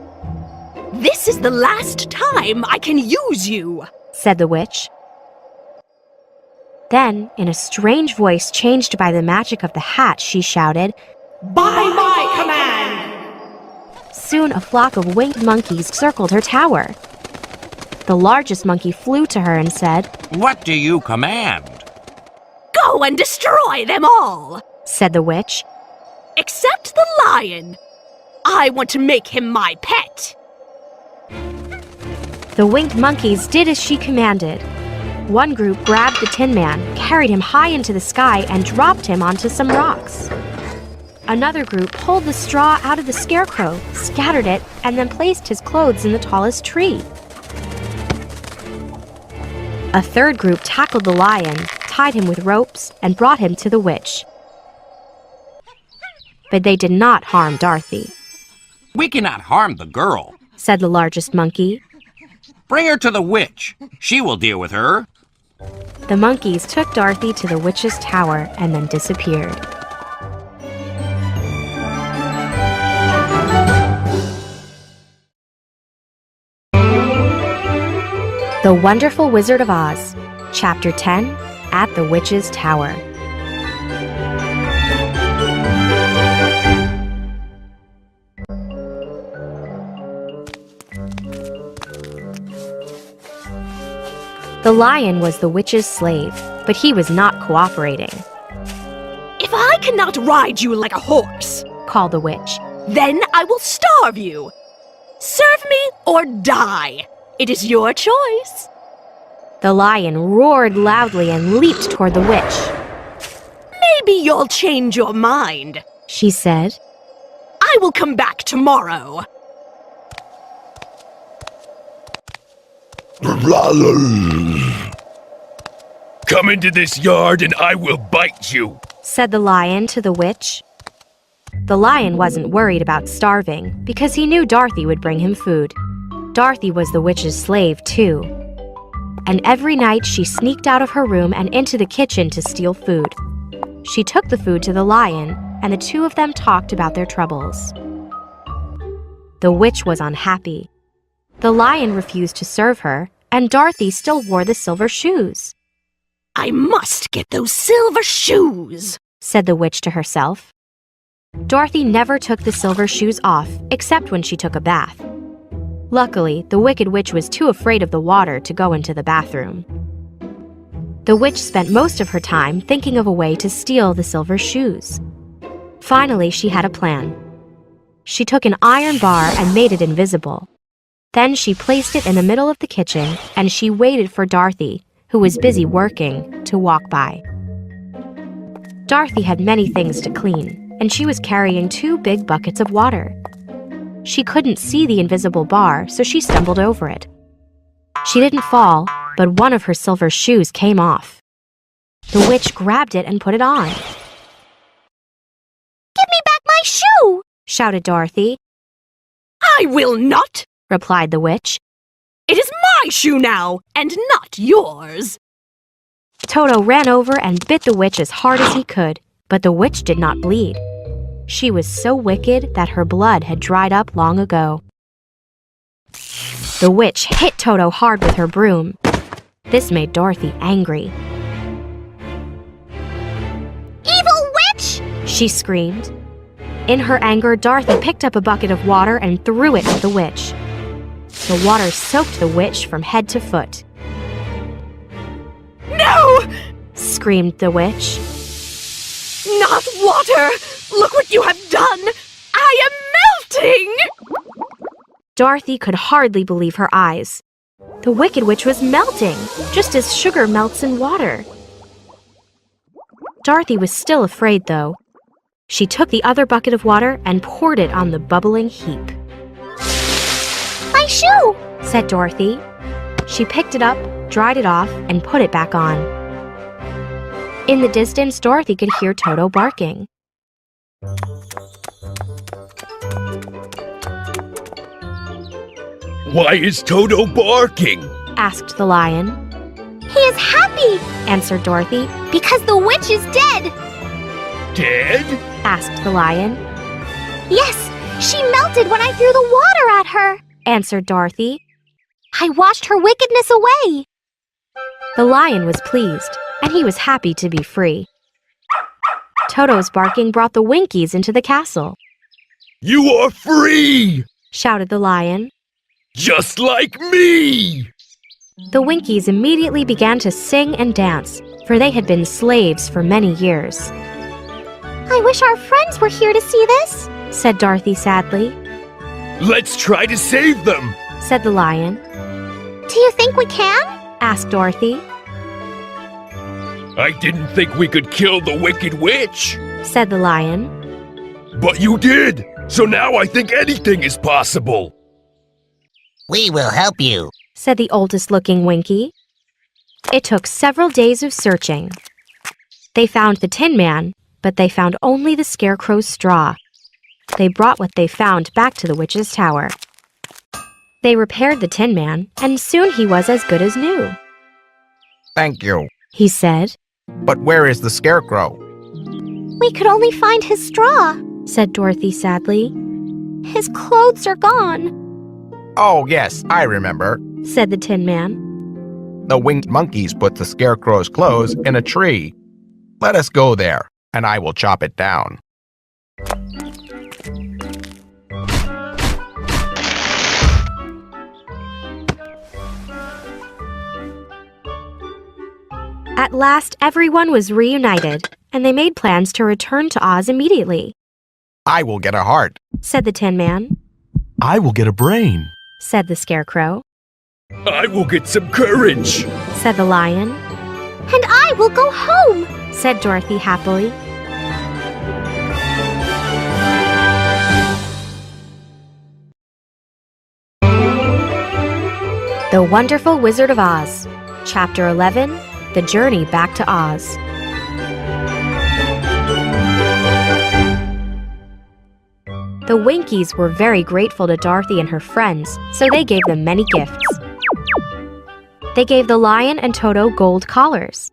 Speaker 7: This is the last time I can use you!
Speaker 2: Said the witch. Then, in a strange voice changed by the magic of the hat, she shouted,
Speaker 7: By my command!
Speaker 2: Soon a flock of winged monkeys circled her tower. The largest monkey flew to her and said,
Speaker 1: What do you command?
Speaker 7: Go and destroy them all!
Speaker 2: Said the witch.
Speaker 7: Except the lion. I want to make him my pet.
Speaker 2: The winged monkeys did as she commanded. One group grabbed the Tin Man, carried him high into the sky, and dropped him onto some rocks. Another group pulled the straw out of the Scarecrow, scattered it, and then placed his clothes in the tallest tree. A third group tackled the lion, tied him with ropes, and brought him to the witch. But they did not harm Dorothy,
Speaker 1: We cannot harm the girl.
Speaker 2: said the largest monkey.
Speaker 1: Bring her to the witch. She will deal with her.
Speaker 2: The monkeys took Dorothy to the witch's tower and then disappeared. The Wonderful Wizard of Oz, Chapter 10, At the Witch's Tower. The lion was the witch's slave, but he was not cooperating,
Speaker 7: If I cannot ride you like a horse,
Speaker 2: called the witch.
Speaker 7: then I will starve you. Serve me or die. It is your choice.
Speaker 2: The lion roared loudly and leaped toward the witch.
Speaker 7: Maybe you'll change your mind.
Speaker 2: She said,
Speaker 7: I will come back tomorrow.
Speaker 3: Come into this yard and I will bite you.
Speaker 2: said the lion to the witch. The lion wasn't worried about starving because he knew Dorothy would bring him food. Dorothy was the witch's slave, too. And every night she sneaked out of her room and into the kitchen to steal food. She took the food to the lion, and the two of them talked about their troubles. The witch was unhappy. The lion refused to serve her, and Dorothy still wore the silver shoes,
Speaker 7: I must get those silver shoes.
Speaker 2: said the witch to herself. Dorothy never took the silver shoes off, except when she took a bath. Luckily, the Wicked Witch was too afraid of the water to go into the bathroom. The witch spent most of her time thinking of a way to steal the silver shoes. Finally, she had a plan. She took an iron bar and made it invisible. Then she placed it in the middle of the kitchen and she waited for Dorothy, who was busy working, to walk by. Dorothy had many things to clean, and she was carrying 2 big buckets of water. She couldn't see the invisible bar, so she stumbled over it. She didn't fall, but one of her silver shoes came off. The witch grabbed it and put it on.
Speaker 4: Give me back my shoe!
Speaker 2: Shouted Dorothy.
Speaker 7: I will not,
Speaker 2: Replied the witch.
Speaker 7: It is my shoe now, and not yours.
Speaker 2: Toto ran over and bit the witch as hard as he could, but the witch did not bleed. She was so wicked that her blood had dried up long ago. The witch hit Toto hard with her broom. This made Dorothy angry.
Speaker 4: Evil witch!
Speaker 2: She screamed. In her anger, Dorothy picked up a bucket of water and threw it at the witch. The water soaked the witch from head to foot.
Speaker 7: No!
Speaker 2: Screamed the witch.
Speaker 7: Not water! Look what you have done! I am melting!
Speaker 2: Dorothy could hardly believe her eyes. The Wicked Witch was melting, just as sugar melts in water. Dorothy was still afraid, though. She took the other bucket of water and poured it on the bubbling heap.
Speaker 4: My shoe!
Speaker 2: Said Dorothy. She picked it up, dried it off, and put it back on. In the distance, Dorothy could hear Toto barking.
Speaker 3: Why is Toto barking?
Speaker 2: Asked the lion.
Speaker 4: He is happy!
Speaker 2: Answered Dorothy.
Speaker 4: Because the witch is dead!
Speaker 3: Dead?
Speaker 2: Asked the lion.
Speaker 4: Yes, she melted when I threw the water at her!
Speaker 2: Answered Dorothy.
Speaker 4: I washed her wickedness away!
Speaker 2: The lion was pleased, and he was happy to be free. Toto's barking brought the Winkies into the castle.
Speaker 3: You are free!
Speaker 2: Shouted the lion.
Speaker 3: Just like me!
Speaker 2: The Winkies immediately began to sing and dance, for they had been slaves for many years.
Speaker 4: I wish our friends were here to see this,
Speaker 2: said Dorothy sadly.
Speaker 3: Let's try to save them,
Speaker 2: said the lion.
Speaker 4: Do you think we can?
Speaker 2: Asked Dorothy.
Speaker 3: I didn't think we could kill the Wicked Witch,
Speaker 2: said the lion.
Speaker 3: but you did, so now I think anything is possible.
Speaker 8: We will help you.
Speaker 2: Said the oldest-looking Winky. It took several days of searching. They found the Tin Man, but they found only the Scarecrow's straw. They brought what they found back to the witch's tower. They repaired the Tin Man, and soon he was as good as new.
Speaker 6: Thank you.
Speaker 2: He said.
Speaker 6: But where is the Scarecrow?
Speaker 4: We could only find his straw,
Speaker 2: said Dorothy sadly.
Speaker 4: His clothes are gone,
Speaker 6: Oh, yes, I remember.
Speaker 2: said the Tin Man.
Speaker 6: The winged monkeys put the Scarecrow's clothes in a tree. Let us go there, and I will chop it down.
Speaker 2: At last, everyone was reunited, and they made plans to return to Oz immediately,
Speaker 6: I will get a heart.
Speaker 2: said the Tin Man.
Speaker 5: I will get a brain.
Speaker 2: Said the Scarecrow.
Speaker 3: I will get some courage.
Speaker 2: Said the Lion.
Speaker 4: and I will go home,
Speaker 2: said Dorothy happily. The Wonderful Wizard of Oz, Chapter 11, The Journey Back to Oz. The Winkies were very grateful to Dorothy and her friends, so they gave them many gifts. They gave the Lion and Toto gold collars.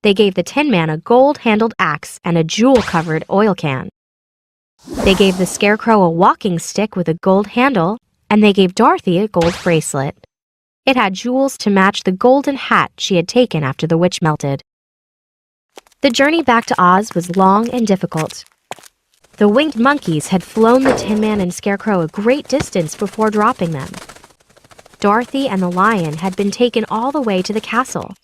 Speaker 2: They gave the Tin Man a gold-handled axe and a jewel-covered oil can. They gave the Scarecrow a walking stick with a gold handle, and they gave Dorothy a gold bracelet. It had jewels to match the golden hat she had taken after the witch melted. The journey back to Oz was long and difficult. The winged monkeys had flown the Tin Man and Scarecrow a great distance before dropping them. Dorothy and the lion had been taken all the way to the castle.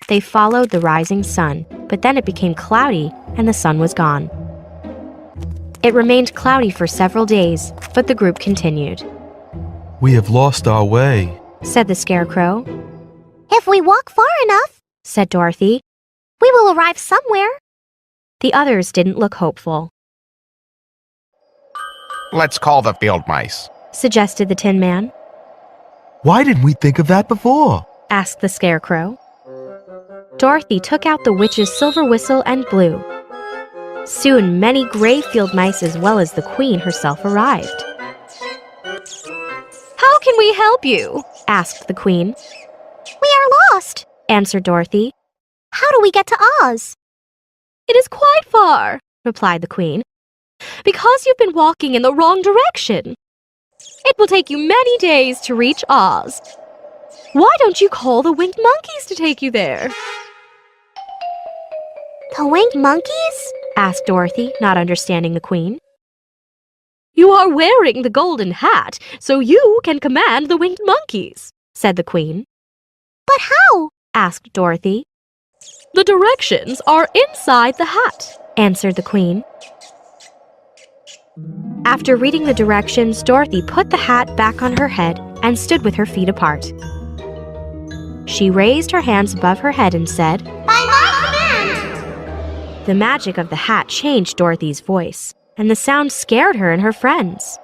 Speaker 2: They followed the rising sun, but then it became cloudy and the sun was gone. It remained cloudy for several days, but the group continued.
Speaker 5: We have lost our way,
Speaker 2: Said the Scarecrow.
Speaker 4: If we walk far enough,
Speaker 2: Said Dorothy.
Speaker 4: we will arrive somewhere.
Speaker 2: The others didn't look hopeful,
Speaker 6: Let's call the field mice.
Speaker 2: suggested the Tin Man.
Speaker 5: Why didn't we think of that before?
Speaker 2: Asked the Scarecrow. Dorothy took out the witch's silver whistle and blew. Soon many gray field mice as well as the Queen herself arrived.
Speaker 7: How can we help you?
Speaker 2: Asked the Queen.
Speaker 4: We are lost.
Speaker 2: Answered Dorothy.
Speaker 4: How do we get to Oz?
Speaker 7: It is quite far,
Speaker 2: Replied the Queen.
Speaker 7: because you've been walking in the wrong direction. It will take you many days to reach Oz. Why don't you call the winged monkeys to take you there?
Speaker 4: The winged monkeys?
Speaker 2: Asked Dorothy, not understanding the Queen.
Speaker 7: You are wearing the golden hat, so you can command the winged monkeys,
Speaker 2: Said the Queen.
Speaker 4: But how?
Speaker 2: Asked Dorothy.
Speaker 7: The directions are inside the hat.
Speaker 2: Answered the Queen. After reading the directions, Dorothy put the hat back on her head and stood with her feet apart. She raised her hands above her head and said,
Speaker 4: By my command!
Speaker 2: The magic of the hat changed Dorothy's voice, and the sound scared her and her friends.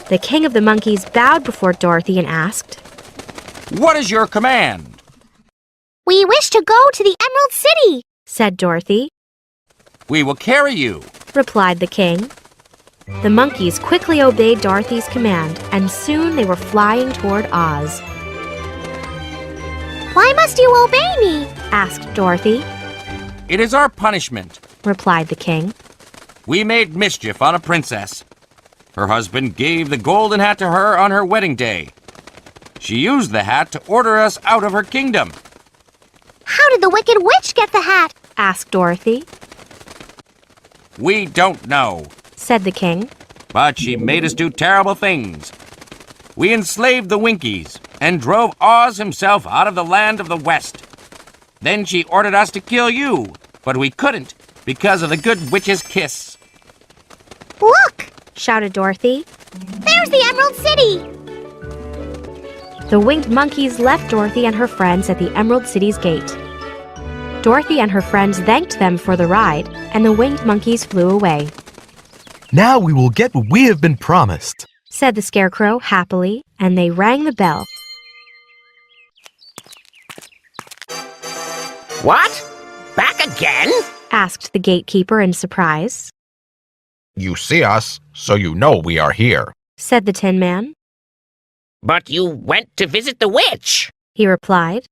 Speaker 2: The King of the Monkeys bowed before Dorothy and asked,
Speaker 1: What is your command?
Speaker 4: We wish to go to the Emerald City,
Speaker 2: said Dorothy.
Speaker 1: We will carry you.
Speaker 2: Replied the king. The monkeys quickly obeyed Dorothy's command, and soon they were flying toward Oz.
Speaker 4: Why must you obey me?
Speaker 2: Asked Dorothy.
Speaker 1: It is our punishment.
Speaker 2: Replied the king.
Speaker 1: We made mischief on a princess. Her husband gave the golden hat to her on her wedding day. She used the hat to order us out of her kingdom.
Speaker 4: How did the Wicked Witch get the hat?
Speaker 2: Asked Dorothy.
Speaker 1: We don't know,
Speaker 2: Said the king.
Speaker 1: but she made us do terrible things. We enslaved the Winkies and drove Oz himself out of the land of the West. Then she ordered us to kill you, but we couldn't because of the good witch's kiss.
Speaker 4: Look!
Speaker 2: Shouted Dorothy.
Speaker 4: There's the Emerald City!
Speaker 2: The winged monkeys left Dorothy and her friends at the Emerald City's gate. Dorothy and her friends thanked them for the ride, and the winged monkeys flew away.
Speaker 5: Now we will get what we have been promised,
Speaker 2: Said the Scarecrow happily, and they rang the bell.
Speaker 10: What? Back again?
Speaker 2: Asked the gatekeeper in surprise.
Speaker 6: You see us, so you know we are here.
Speaker 2: Said the Tin Man.
Speaker 10: But you went to visit the witch.
Speaker 2: He replied.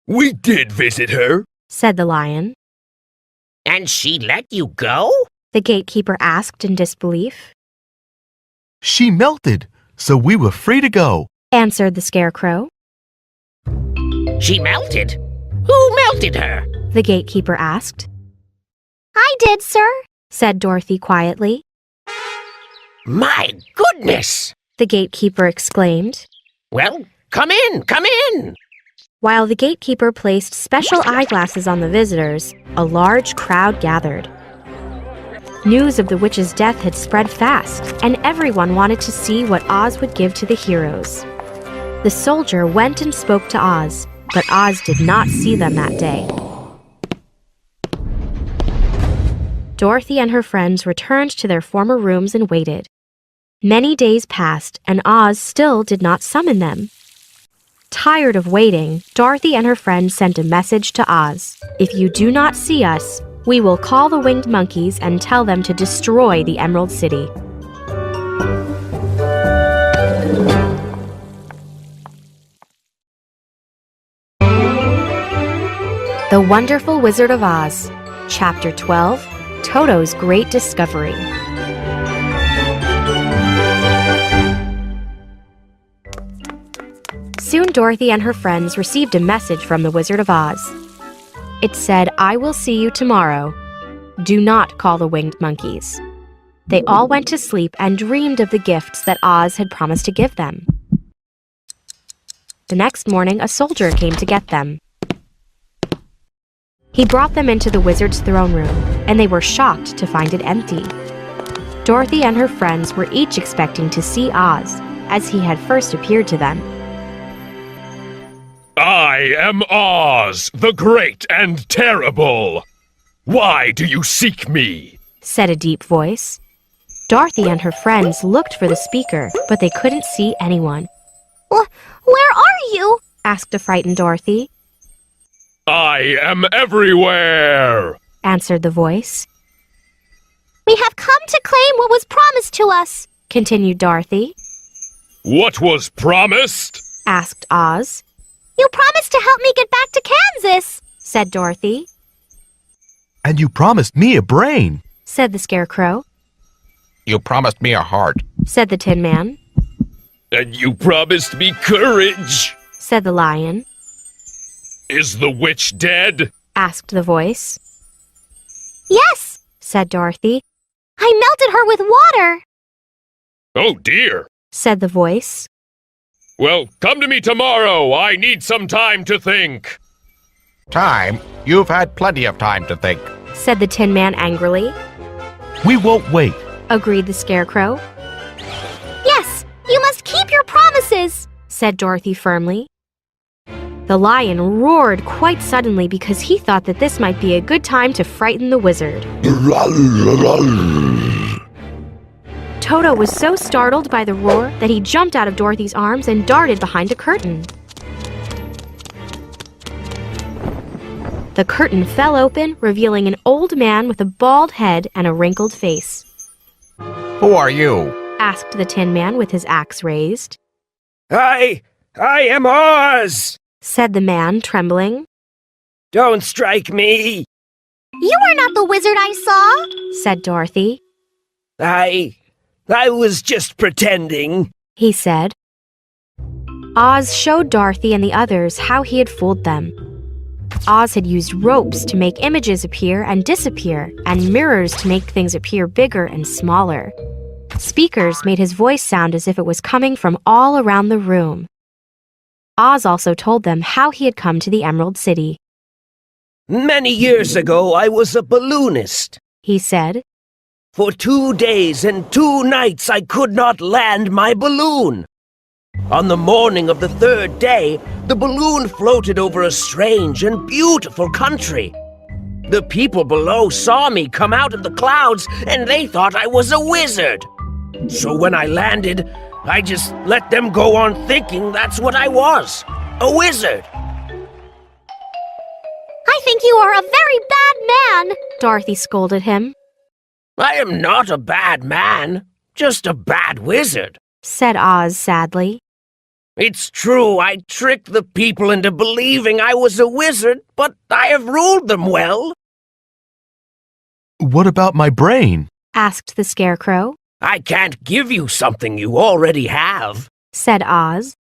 Speaker 3: We did visit her.
Speaker 2: Said the Lion.
Speaker 10: And she let you go?
Speaker 2: The gatekeeper asked in disbelief.
Speaker 5: She melted, so we were free to go.
Speaker 2: Answered the Scarecrow.
Speaker 10: She melted? Who melted her?
Speaker 2: The gatekeeper asked.
Speaker 4: I did, sir.
Speaker 2: Said Dorothy quietly.
Speaker 10: My goodness!
Speaker 2: The gatekeeper exclaimed.
Speaker 10: Well, come in, come in!
Speaker 2: While the gatekeeper placed special eyeglasses on the visitors, a large crowd gathered. News of the witch's death had spread fast, and everyone wanted to see what Oz would give to the heroes. The soldier went and spoke to Oz, but Oz did not see them that day. Dorothy and her friends returned to their former rooms and waited. Many days passed, and Oz still did not summon them. Tired of waiting, Dorothy and her friends sent a message to Oz. If you do not see us, we will call the winged monkeys and tell them to destroy the Emerald City. The Wonderful Wizard of Oz, Chapter 12, Toto's Great Discovery. Soon Dorothy and her friends received a message from the Wizard of Oz. It said, "I will see you tomorrow. Do not call the winged monkeys." They all went to sleep and dreamed of the gifts that Oz had promised to give them. The next morning, a soldier came to get them. He brought them into the wizard's throne room, and they were shocked to find it empty. Dorothy and her friends were each expecting to see Oz, as he had first appeared to them.
Speaker 3: I am Oz, the Great and Terrible. Why do you seek me?
Speaker 2: Said a deep voice. Dorothy and her friends looked for the speaker, but they couldn't see anyone.
Speaker 4: Where are you?
Speaker 2: Asked a frightened Dorothy.
Speaker 3: I am everywhere,
Speaker 2: Answered the voice.
Speaker 4: We have come to claim what was promised to us,
Speaker 2: Continued Dorothy.
Speaker 3: What was promised?
Speaker 2: Asked Oz.
Speaker 4: You promised to help me get back to Kansas,
Speaker 2: Said Dorothy.
Speaker 5: And you promised me a brain.
Speaker 2: Said the Scarecrow.
Speaker 6: You promised me a heart.
Speaker 2: Said the Tin Man.
Speaker 3: And you promised me courage.
Speaker 2: Said the Lion.
Speaker 3: Is the witch dead?
Speaker 2: Asked the voice.
Speaker 4: Yes,
Speaker 2: Said Dorothy.
Speaker 4: I melted her with water.
Speaker 3: Oh dear.
Speaker 2: Said the voice.
Speaker 3: Well, come to me tomorrow. I need some time to think.
Speaker 6: Time? You've had plenty of time to think.
Speaker 2: Said the Tin Man angrily.
Speaker 5: We won't wait.
Speaker 2: Agreed the Scarecrow.
Speaker 4: Yes, you must keep your promises,
Speaker 2: Said Dorothy firmly. The Lion roared quite suddenly because he thought that this might be a good time to frighten the wizard. Toto was so startled by the roar that he jumped out of Dorothy's arms and darted behind a curtain. The curtain fell open, revealing an old man with a bald head and a wrinkled face.
Speaker 6: Who are you?
Speaker 2: Asked the Tin Man with his axe raised.
Speaker 9: I am Oz!
Speaker 2: Said the man, trembling.
Speaker 9: Don't strike me!
Speaker 4: You are not the wizard I saw,
Speaker 2: Said Dorothy.
Speaker 9: I was just pretending,
Speaker 2: He said. Oz showed Dorothy and the others how he had fooled them. Oz had used ropes to make images appear and disappear, and mirrors to make things appear bigger and smaller. Speakers made his voice sound as if it was coming from all around the room. Oz also told them how he had come to the Emerald City.
Speaker 9: Many years ago, I was a balloonist.
Speaker 2: He said.
Speaker 9: For 2 days and 2 nights, I could not land my balloon. On the morning of the 3rd day, the balloon floated over a strange and beautiful country. The people below saw me come out of the clouds, and they thought I was a wizard. So when I landed, I just let them go on thinking that's what I was, a wizard.
Speaker 4: I think you are a very bad man,
Speaker 2: Dorothy scolded him.
Speaker 10: I am not a bad man, just a bad wizard.
Speaker 2: Said Oz sadly.
Speaker 10: It's true I tricked the people into believing I was a wizard, but I have ruled them well.
Speaker 5: What about my brain?
Speaker 2: Asked the Scarecrow.
Speaker 10: I can't give you something you already have.
Speaker 2: Said Oz.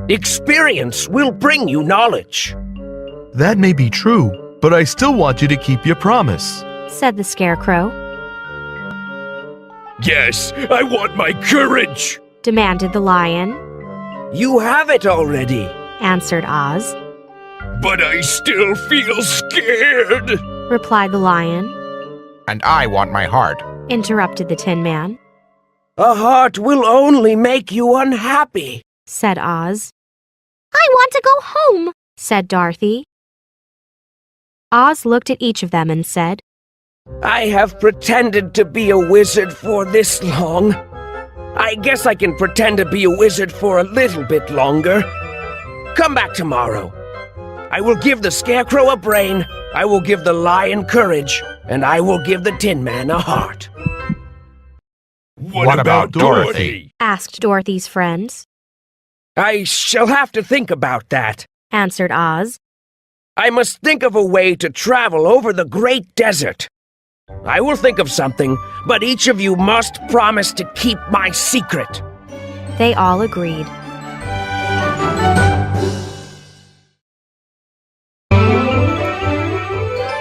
Speaker 10: Experience will bring you knowledge.
Speaker 5: That may be true, but I still want you to keep your promise.
Speaker 2: Said the Scarecrow.
Speaker 3: Yes, I want my courage.
Speaker 2: Demanded the Lion.
Speaker 9: You have it already,
Speaker 2: Answered Oz.
Speaker 3: But I still feel scared.
Speaker 2: Replied the Lion.
Speaker 6: And I want my heart.
Speaker 2: Interrupted the Tin Man.
Speaker 9: A heart will only make you unhappy.
Speaker 2: Said Oz.
Speaker 4: I want to go home,
Speaker 2: Said Dorothy. Oz looked at each of them and said,
Speaker 9: I have pretended to be a wizard for this long. I guess I can pretend to be a wizard for a little bit longer. Come back tomorrow. I will give the Scarecrow a brain, I will give the Lion courage, and I will give the Tin Man a heart.
Speaker 3: What about Dorothy?
Speaker 2: Asked Dorothy's friends.
Speaker 9: I shall have to think about that,
Speaker 2: Answered Oz.
Speaker 9: I must think of a way to travel over the great desert. I will think of something, but each of you must promise to keep my secret.
Speaker 2: They all agreed.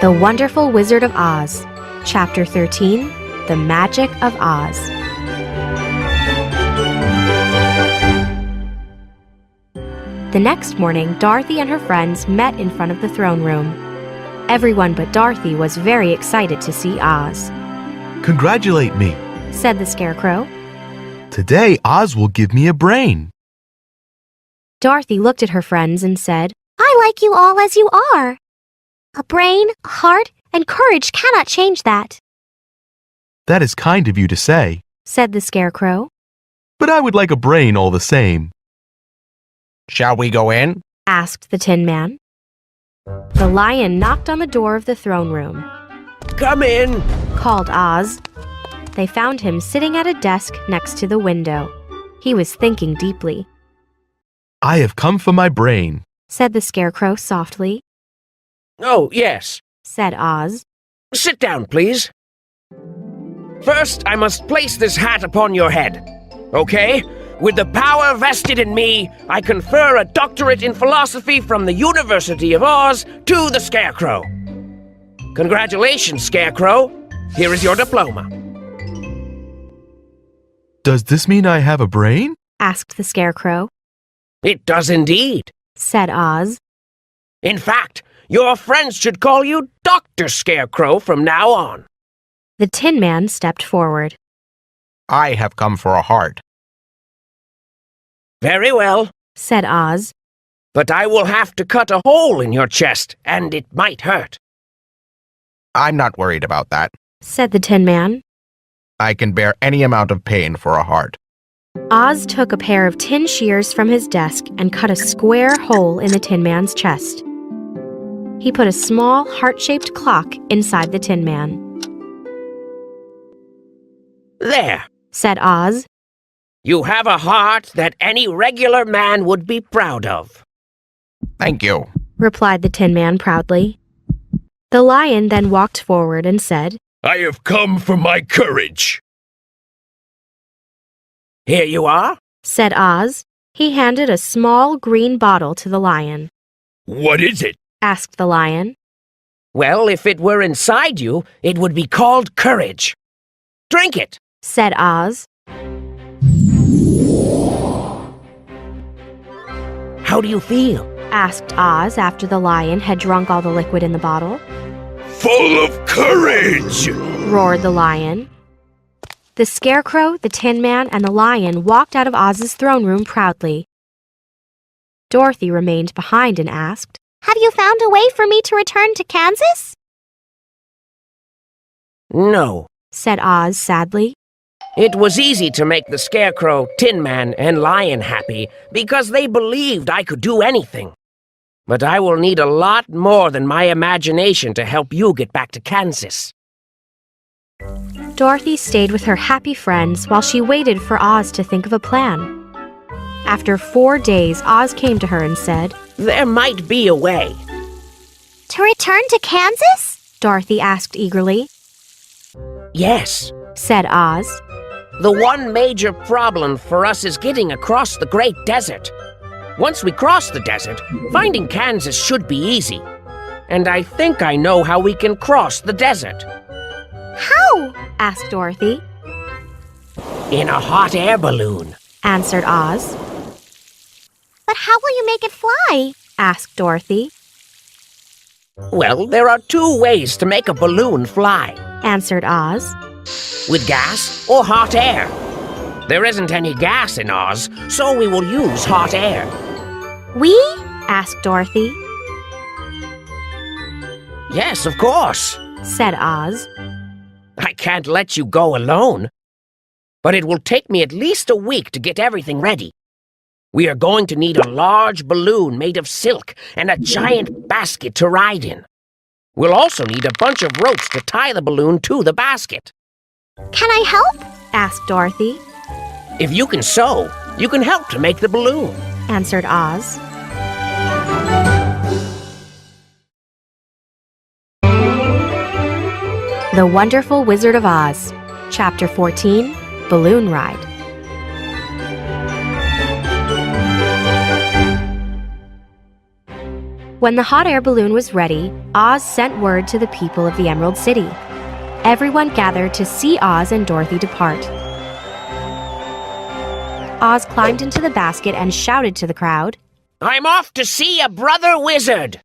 Speaker 2: The Wonderful Wizard of Oz, Chapter 13, The Magic of Oz. The next morning, Dorothy and her friends met in front of the throne room. Everyone but Dorothy was very excited to see Oz.
Speaker 5: Congratulate me.
Speaker 2: Said the Scarecrow.
Speaker 5: Today, Oz will give me a brain.
Speaker 2: Dorothy looked at her friends and said,
Speaker 4: I like you all as you are. A brain, a heart, and courage cannot change that.
Speaker 5: That is kind of you to say.
Speaker 2: Said the Scarecrow.
Speaker 5: But I would like a brain all the same.
Speaker 6: Shall we go in?
Speaker 2: Asked the Tin Man. The lion knocked on the door of the throne room.
Speaker 10: Come in.
Speaker 2: Called Oz. They found him sitting at a desk next to the window. He was thinking deeply.
Speaker 5: I have come for my brain.
Speaker 2: Said the Scarecrow softly.
Speaker 10: Oh, yes.
Speaker 2: Said Oz.
Speaker 10: Sit down, please. First, I must place this hat upon your head. Okay? With the power vested in me, I confer a doctorate in philosophy from the University of Oz to the Scarecrow. Congratulations, Scarecrow. Here is your diploma.
Speaker 5: Does this mean I have a brain?
Speaker 2: Asked the Scarecrow.
Speaker 10: It does indeed.
Speaker 2: Said Oz.
Speaker 10: In fact, your friends should call you Dr. Scarecrow from now on.
Speaker 2: The Tin Man stepped forward.
Speaker 6: I have come for a heart.
Speaker 10: Very well,
Speaker 2: Said Oz.
Speaker 10: but I will have to cut a hole in your chest, and it might hurt.
Speaker 6: I'm not worried about that.
Speaker 2: Said the Tin Man.
Speaker 6: I can bear any amount of pain for a heart.
Speaker 2: Oz took a pair of tin shears from his desk and cut a square hole in the Tin Man's chest. He put a small heart-shaped clock inside the Tin Man.
Speaker 10: There,
Speaker 2: Said Oz.
Speaker 10: you have a heart that any regular man would be proud of.
Speaker 6: Thank you.
Speaker 2: Replied the Tin Man proudly. The lion then walked forward and said,
Speaker 3: I have come for my courage.
Speaker 10: Here you are.
Speaker 2: Said Oz. He handed a small green bottle to the lion.
Speaker 3: What is it?
Speaker 2: Asked the lion.
Speaker 10: Well, if it were inside you, it would be called courage. Drink it.
Speaker 2: Said Oz.
Speaker 10: How do you feel?
Speaker 2: Asked Oz after the lion had drunk all the liquid in the bottle.
Speaker 3: Full of courage!
Speaker 2: Roared the lion. The Scarecrow, the Tin Man, and the lion walked out of Oz's throne room proudly. Dorothy remained behind and asked,
Speaker 4: Have you found a way for me to return to Kansas?
Speaker 10: No.
Speaker 2: Said Oz sadly.
Speaker 10: It was easy to make the Scarecrow, Tin Man, and Lion happy because they believed I could do anything. But I will need a lot more than my imagination to help you get back to Kansas.
Speaker 2: Dorothy stayed with her happy friends while she waited for Oz to think of a plan. After 4 days, Oz came to her and said,
Speaker 10: There might be a way.
Speaker 4: To return to Kansas?
Speaker 2: Dorothy asked eagerly.
Speaker 10: Yes.
Speaker 2: Said Oz.
Speaker 10: The one major problem for us is getting across the Great Desert. Once we cross the desert, finding Kansas should be easy. And I think I know how we can cross the desert.
Speaker 4: How?
Speaker 2: Asked Dorothy.
Speaker 10: In a hot air balloon.
Speaker 2: Answered Oz.
Speaker 4: But how will you make it fly?
Speaker 2: Asked Dorothy.
Speaker 10: Well, there are 2 ways to make a balloon fly.
Speaker 2: Answered Oz.
Speaker 10: With gas or hot air. There isn't any gas in Oz, so we will use hot air.
Speaker 4: We?
Speaker 2: Asked Dorothy.
Speaker 10: Yes, of course.
Speaker 2: Said Oz.
Speaker 10: I can't let you go alone. But it will take me at least a week to get everything ready. We are going to need a large balloon made of silk and a giant basket to ride in. We'll also need a bunch of ropes to tie the balloon to the basket.
Speaker 4: Can I help?
Speaker 2: Asked Dorothy.
Speaker 10: If you can sew, you can help to make the balloon.
Speaker 2: Answered Oz. The Wonderful Wizard of Oz, Chapter 14, Balloon Ride. When the hot air balloon was ready, Oz sent word to the people of the Emerald City. Everyone gathered to see Oz and Dorothy depart. Oz climbed into the basket and shouted to the crowd,
Speaker 10: I'm off to see a brother wizard.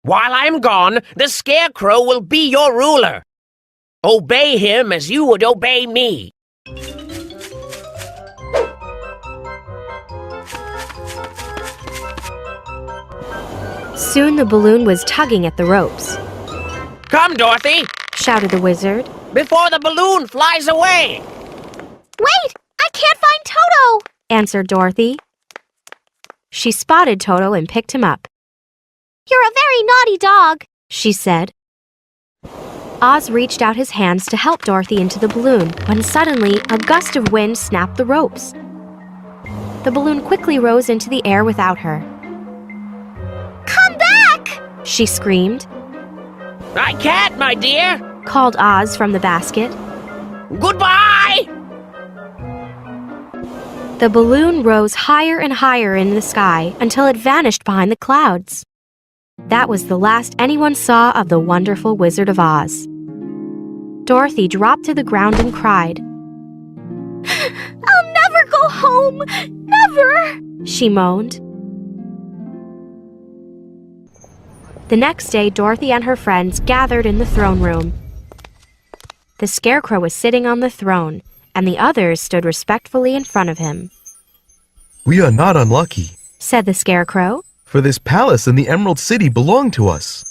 Speaker 10: While I'm gone, the Scarecrow will be your ruler. Obey him as you would obey me.
Speaker 2: Soon the balloon was tugging at the ropes.
Speaker 10: Come, Dorothy,
Speaker 2: Shouted the wizard.
Speaker 10: before the balloon flies away.
Speaker 4: Wait! I can't find Toto!
Speaker 2: Answered Dorothy. She spotted Toto and picked him up.
Speaker 4: You're a very naughty dog.
Speaker 2: She said. Oz reached out his hands to help Dorothy into the balloon when suddenly a gust of wind snapped the ropes. The balloon quickly rose into the air without her.
Speaker 4: Come back!
Speaker 2: She screamed,
Speaker 10: I can't, my dear.
Speaker 2: called Oz from the basket.
Speaker 10: Goodbye!
Speaker 2: The balloon rose higher and higher in the sky until it vanished behind the clouds. That was the last anyone saw of the wonderful Wizard of Oz. Dorothy dropped to the ground and cried.
Speaker 4: I'll never go home! Never!
Speaker 2: She moaned. The next day, Dorothy and her friends gathered in the throne room. The Scarecrow was sitting on the throne, and the others stood respectfully in front of him.
Speaker 5: We are not unlucky,
Speaker 2: Said the Scarecrow.
Speaker 5: for this palace and the Emerald City belong to us.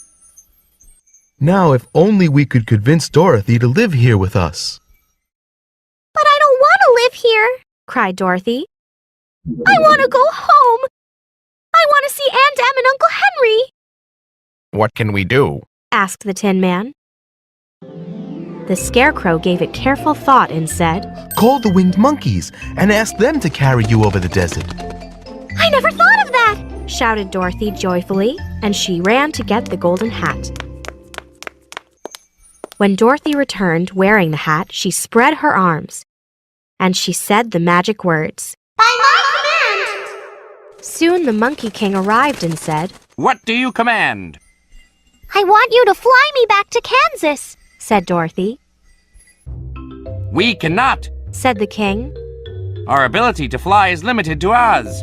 Speaker 5: Now, if only we could convince Dorothy to live here with us.
Speaker 4: But I don't want to live here.
Speaker 2: Cried Dorothy.
Speaker 4: I want to go home. I want to see Aunt Em and Uncle Henry.
Speaker 6: What can we do?
Speaker 2: Asked the Tin Man. The Scarecrow gave it careful thought and said,
Speaker 5: Call the winged monkeys and ask them to carry you over the desert.
Speaker 4: I never thought of that.
Speaker 2: shouted Dorothy joyfully, and she ran to get the golden hat. When Dorothy returned wearing the hat, she spread her arms, and she said the magic words.
Speaker 4: By my command.
Speaker 2: Soon the Monkey King arrived and said,
Speaker 1: What do you command?
Speaker 4: I want you to fly me back to Kansas.
Speaker 2: said Dorothy.
Speaker 1: We cannot.
Speaker 2: Said the king.
Speaker 1: Our ability to fly is limited to Oz.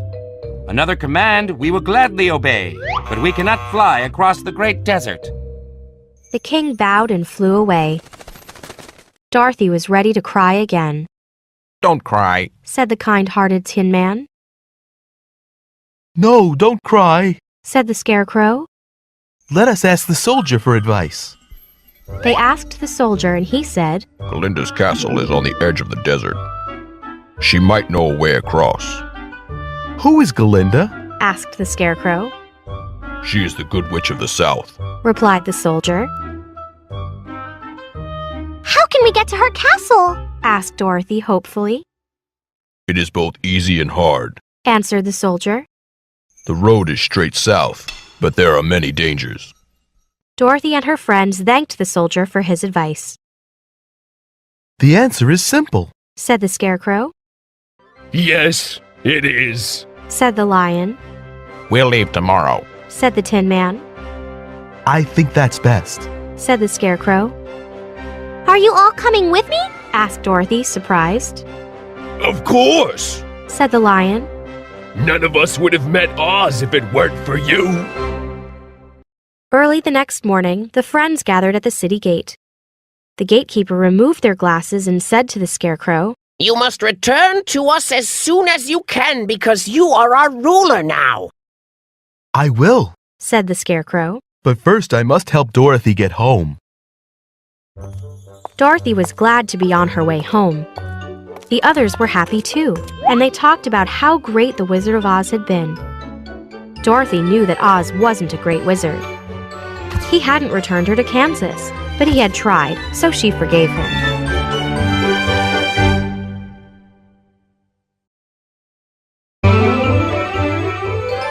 Speaker 1: Another command we will gladly obey, but we cannot fly across the great desert.
Speaker 2: The king bowed and flew away. Dorothy was ready to cry again,
Speaker 6: Don't cry.
Speaker 2: said the kind-hearted Tin Man.
Speaker 5: No, don't cry.
Speaker 2: Said the Scarecrow.
Speaker 5: Let us ask the soldier for advice.
Speaker 2: They asked the soldier, and he said,
Speaker 3: Glinda's castle is on the edge of the desert. She might know a way across.
Speaker 5: Who is Galinda?
Speaker 2: asked the Scarecrow.
Speaker 3: She is the good witch of the south.
Speaker 2: Replied the soldier.
Speaker 4: How can we get to her castle?
Speaker 2: Asked Dorothy hopefully.
Speaker 3: It is both easy and hard.
Speaker 2: Answered the soldier.
Speaker 3: The road is straight south, but there are many dangers.
Speaker 2: Dorothy and her friends thanked the soldier for his advice.
Speaker 5: The answer is simple.
Speaker 2: Said the Scarecrow.
Speaker 9: Yes, it is.
Speaker 2: Said the Lion.
Speaker 6: We'll leave tomorrow.
Speaker 2: Said the Tin Man.
Speaker 5: I think that's best.
Speaker 2: Said the Scarecrow.
Speaker 4: Are you all coming with me?
Speaker 2: Asked Dorothy, surprised.
Speaker 9: Of course.
Speaker 2: Said the Lion.
Speaker 9: None of us would have met Oz if it weren't for you.
Speaker 2: Early the next morning, the friends gathered at the city gate. The gatekeeper removed their glasses and said to the Scarecrow,
Speaker 10: You must return to us as soon as you can because you are our ruler now.
Speaker 5: I will.
Speaker 2: said the Scarecrow.
Speaker 5: But first I must help Dorothy get home.
Speaker 2: Dorothy was glad to be on her way home. The others were happy too, and they talked about how great the Wizard of Oz had been. Dorothy knew that Oz wasn't a great wizard. He hadn't returned her to Kansas, but he had tried, so she forgave him.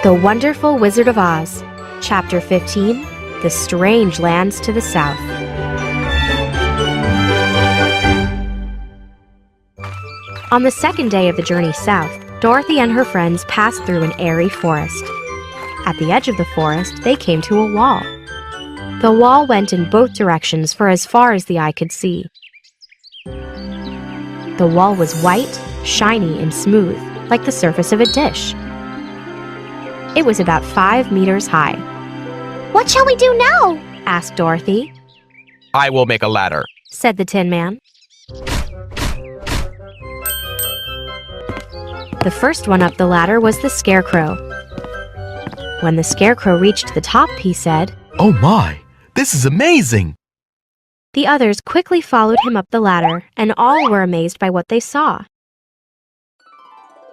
Speaker 2: The Wonderful Wizard of Oz, Chapter 15, The Strange Lands to the South. On the second day of the journey south, Dorothy and her friends passed through an airy forest. At the edge of the forest, they came to a wall. The wall went in both directions for as far as the eye could see. The wall was white, shiny, and smooth, like the surface of a dish. It was about 5 meters high.
Speaker 4: What shall we do now?
Speaker 2: Asked Dorothy.
Speaker 6: I will make a ladder.
Speaker 2: Said the Tin Man. The first one up the ladder was the Scarecrow. When the Scarecrow reached the top, he said,
Speaker 5: Oh my, this is amazing!
Speaker 2: The others quickly followed him up the ladder, and all were amazed by what they saw.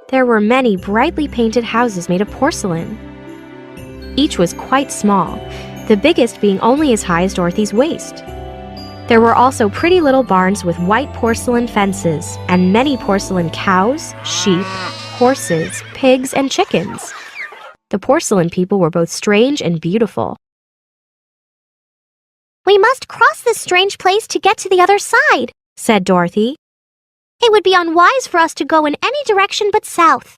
Speaker 2: There were many brightly painted houses made of porcelain. Each was quite small, the biggest being only as high as Dorothy's waist. There were also pretty little barns with white porcelain fences, and many porcelain cows, sheep, horses, pigs, and chickens. The porcelain people were both strange and beautiful.
Speaker 4: We must cross this strange place to get to the other side,
Speaker 2: said Dorothy.
Speaker 4: It would be unwise for us to go in any direction but south.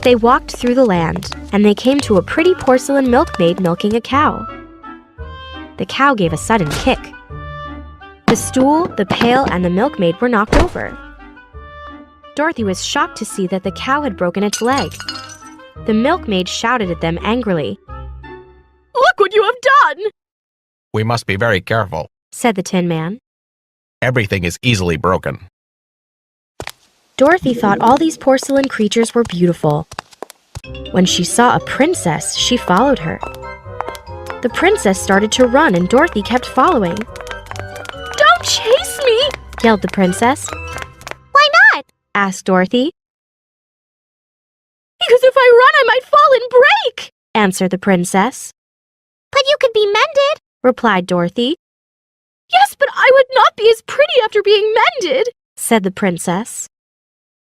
Speaker 2: They walked through the land, and they came to a pretty porcelain milkmaid milking a cow. The cow gave a sudden kick. The stool, the pail, and the milkmaid were knocked over. Dorothy was shocked to see that the cow had broken its leg. The milkmaid shouted at them angrily.
Speaker 7: Look what you have done!
Speaker 6: We must be very careful.
Speaker 2: Said the Tin Man.
Speaker 6: Everything is easily broken.
Speaker 2: Dorothy thought all these porcelain creatures were beautiful. When she saw a princess, she followed her. The princess started to run, and Dorothy kept following.
Speaker 7: Don't chase me!
Speaker 2: Yelled the princess.
Speaker 4: Why not?
Speaker 2: Asked Dorothy.
Speaker 7: Because if I run, I might fall and break!
Speaker 2: Answered the princess.
Speaker 4: But you could be mended,
Speaker 2: replied Dorothy.
Speaker 7: Yes, but I would not be as pretty after being mended,
Speaker 2: said the princess.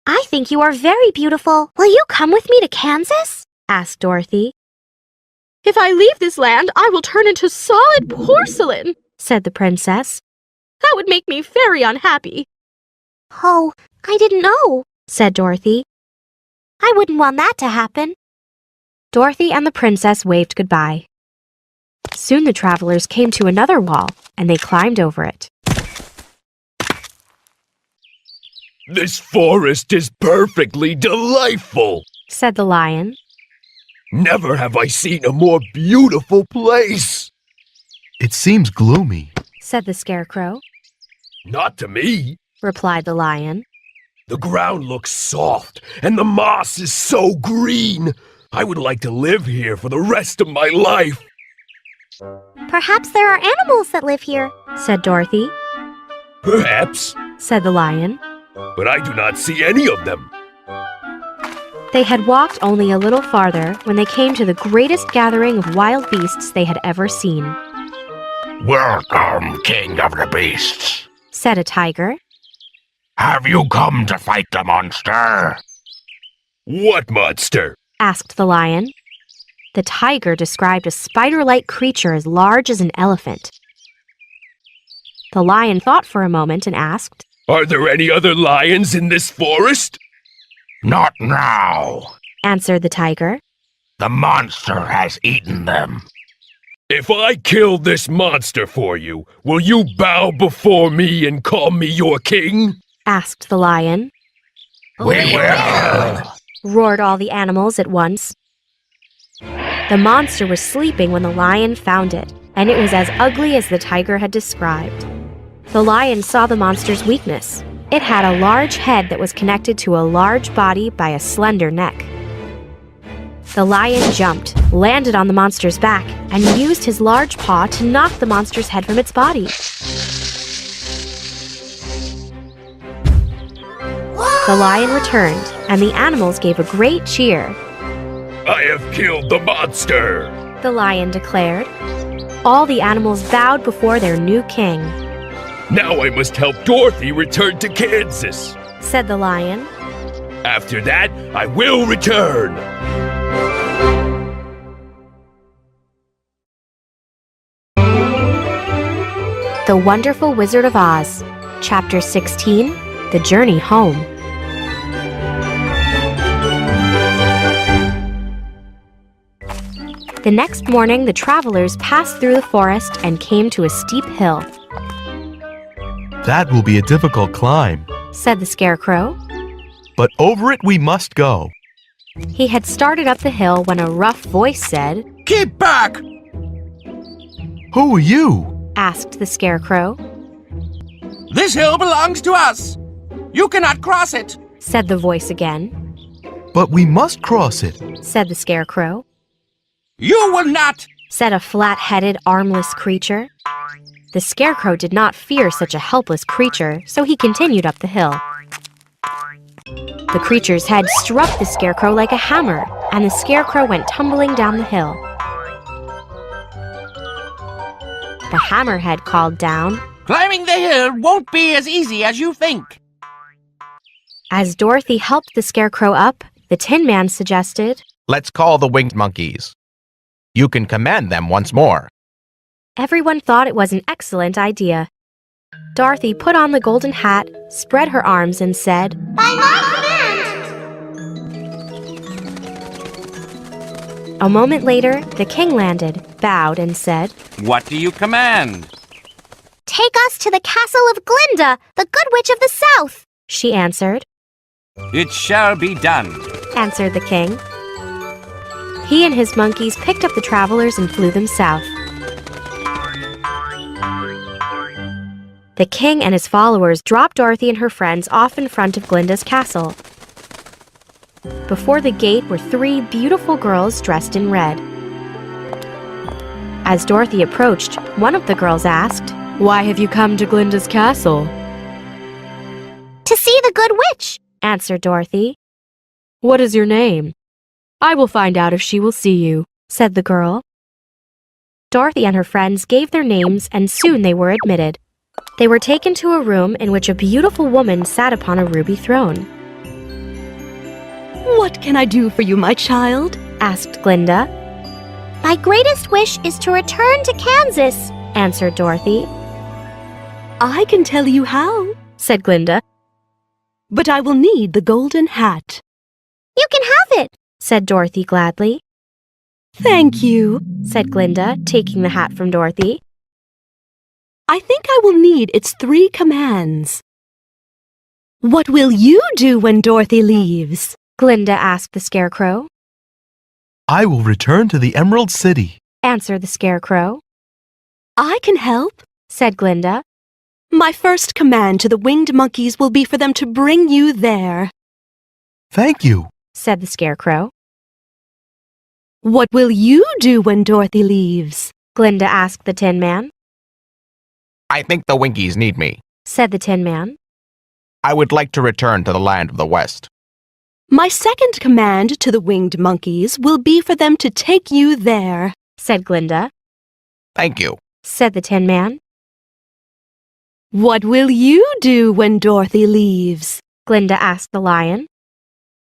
Speaker 4: I think you are very beautiful. Will you come with me to Kansas?
Speaker 2: Asked Dorothy.
Speaker 7: If I leave this land, I will turn into solid porcelain,
Speaker 2: said the princess.
Speaker 7: That would make me very unhappy.
Speaker 4: Oh, I didn't know,
Speaker 2: said Dorothy.
Speaker 4: I wouldn't want that to happen.
Speaker 2: Dorothy and the princess waved goodbye. Soon the travelers came to another wall, and they climbed over it.
Speaker 3: This forest is perfectly delightful,
Speaker 2: said the lion.
Speaker 3: Never have I seen a more beautiful place.
Speaker 5: It seems gloomy,
Speaker 2: said the Scarecrow.
Speaker 3: Not to me,
Speaker 2: replied the lion.
Speaker 3: The ground looks soft, and the moss is so green. I would like to live here for the rest of my life.
Speaker 4: Perhaps there are animals that live here,
Speaker 2: said Dorothy.
Speaker 3: Perhaps,
Speaker 2: said the lion.
Speaker 3: But I do not see any of them.
Speaker 2: They had walked only a little farther when they came to the greatest gathering of wild beasts they had ever seen.
Speaker 3: Welcome, King of the Beasts,
Speaker 2: said a tiger.
Speaker 3: Have you come to fight the monster? What monster?
Speaker 2: Asked the lion. The tiger described a spider-like creature as large as an elephant. The lion thought for a moment and asked,
Speaker 3: Are there any other lions in this forest? Not now,
Speaker 2: answered the tiger.
Speaker 3: The monster has eaten them. If I kill this monster for you, will you bow before me and call me your king?
Speaker 2: Asked the lion.
Speaker 3: We will,
Speaker 2: roared all the animals at once. The monster was sleeping when the lion found it, and it was as ugly as the tiger had described. The lion saw the monster's weakness. It had a large head that was connected to a large body by a slender neck. The lion jumped, landed on the monster's back, and used his large paw to knock the monster's head from its body. The lion returned, and the animals gave a great cheer.
Speaker 3: I have killed the monster,
Speaker 2: the lion declared. All the animals bowed before their new king.
Speaker 3: Now I must help Dorothy return to Kansas,
Speaker 2: said the lion.
Speaker 3: After that, I will return.
Speaker 2: The Wonderful Wizard of Oz, Chapter 16, The Journey Home. The next morning, the travelers passed through the forest and came to a steep hill,
Speaker 5: That will be a difficult climb,
Speaker 2: said the Scarecrow.
Speaker 5: but over it we must go.
Speaker 2: He had started up the hill when a rough voice said,
Speaker 1: Keep back!
Speaker 5: Who are you?
Speaker 2: asked the Scarecrow,
Speaker 1: This hill belongs to us. You cannot cross it.
Speaker 2: said the voice again,
Speaker 5: But we must cross it.
Speaker 2: said the Scarecrow,
Speaker 1: You will not.
Speaker 2: said a flat-headed, armless creature. The Scarecrow did not fear such a helpless creature, so he continued up the hill. The creature's head struck the Scarecrow like a hammer, and the Scarecrow went tumbling down the hill. The hammerhead called down.
Speaker 1: Climbing the hill won't be as easy as you think.
Speaker 2: As Dorothy helped the Scarecrow up, the Tin Man suggested,
Speaker 6: Let's call the winged monkeys. You can command them once more.
Speaker 2: Everyone thought it was an excellent idea. Dorothy put on the golden hat, spread her arms, and said,
Speaker 4: By my command!
Speaker 2: A moment later, the king landed, bowed, and said,
Speaker 1: What do you command?
Speaker 4: Take us to the castle of Glinda, the Good Witch of the South.
Speaker 2: She answered,
Speaker 1: It shall be done.
Speaker 2: answered the king. He and his monkeys picked up the travelers and flew them south. The king and his followers dropped Dorothy and her friends off in front of Glinda's castle. Before the gate were 3 beautiful girls dressed in red. As Dorothy approached, one of the girls asked, Why have you come to Glinda's castle?
Speaker 4: To see the Good Witch,
Speaker 2: answered Dorothy. What is your name? I will find out if she will see you, said the girl. Dorothy and her friends gave their names, and soon they were admitted. They were taken to a room in which a beautiful woman sat upon a ruby throne.
Speaker 7: What can I do for you, my child?
Speaker 2: Asked Glinda.
Speaker 4: My greatest wish is to return to Kansas,
Speaker 2: Answered Dorothy.
Speaker 7: I can tell you how,
Speaker 2: Said Glinda.
Speaker 7: but I will need the golden hat.
Speaker 4: You can have it.
Speaker 2: Said Dorothy gladly.
Speaker 7: Thank you.
Speaker 2: Said Glinda, taking the hat from Dorothy.
Speaker 7: I think I will need its 3 commands. What will you do when Dorothy leaves?
Speaker 2: Glinda asked the Scarecrow.
Speaker 5: I will return to the Emerald City.
Speaker 2: Answered the Scarecrow.
Speaker 7: I can help.
Speaker 2: Said Glinda.
Speaker 7: My first command to the winged monkeys will be for them to bring you there.
Speaker 5: Thank you.
Speaker 2: Said the Scarecrow.
Speaker 7: What will you do when Dorothy leaves?
Speaker 2: Glinda asked the Tin Man.
Speaker 6: I think the Winkies need me.
Speaker 2: Said the Tin Man.
Speaker 6: I would like to return to the land of the West.
Speaker 7: My second command to the winged monkeys will be for them to take you there.
Speaker 2: Said Glinda.
Speaker 6: Thank you.
Speaker 2: Said the Tin Man.
Speaker 7: What will you do when Dorothy leaves?
Speaker 2: Glinda asked the Lion.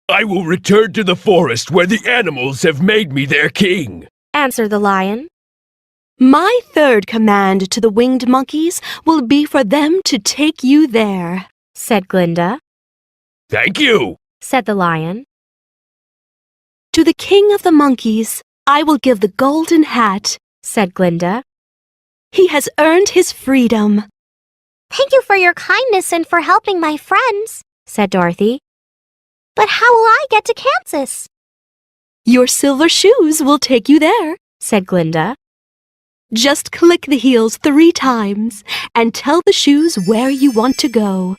Speaker 3: I will return to the forest where the animals have made me their king.
Speaker 2: Answered the Lion.
Speaker 7: My third command to the winged monkeys will be for them to take you there.
Speaker 2: Said Glinda.
Speaker 3: Thank you.
Speaker 2: Said the Lion.
Speaker 7: To the king of the monkeys, I will give the golden hat.
Speaker 2: Said Glinda.
Speaker 7: He has earned his freedom.
Speaker 4: Thank you for your kindness and for helping my friends.
Speaker 2: Said Dorothy.
Speaker 4: But how will I get to Kansas?
Speaker 7: Your silver shoes will take you there.
Speaker 2: Said Glinda.
Speaker 7: Just click the heels 3 times and tell the shoes where you want to go.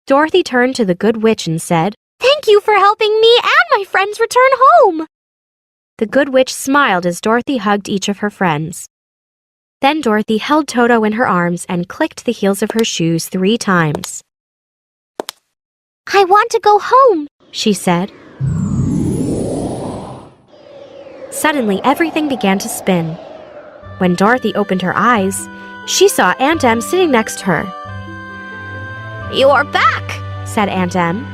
Speaker 2: Dorothy turned to the Good Witch and said,
Speaker 4: Thank you for helping me and my friends return home.
Speaker 2: The Good Witch smiled as Dorothy hugged each of her friends. Then Dorothy held Toto in her arms and clicked the heels of her shoes 3 times.
Speaker 4: I want to go home,
Speaker 2: She said. Suddenly, everything began to spin. When Dorothy opened her eyes, she saw Aunt Em sitting next to her.
Speaker 4: You are back,
Speaker 2: Said Aunt Em.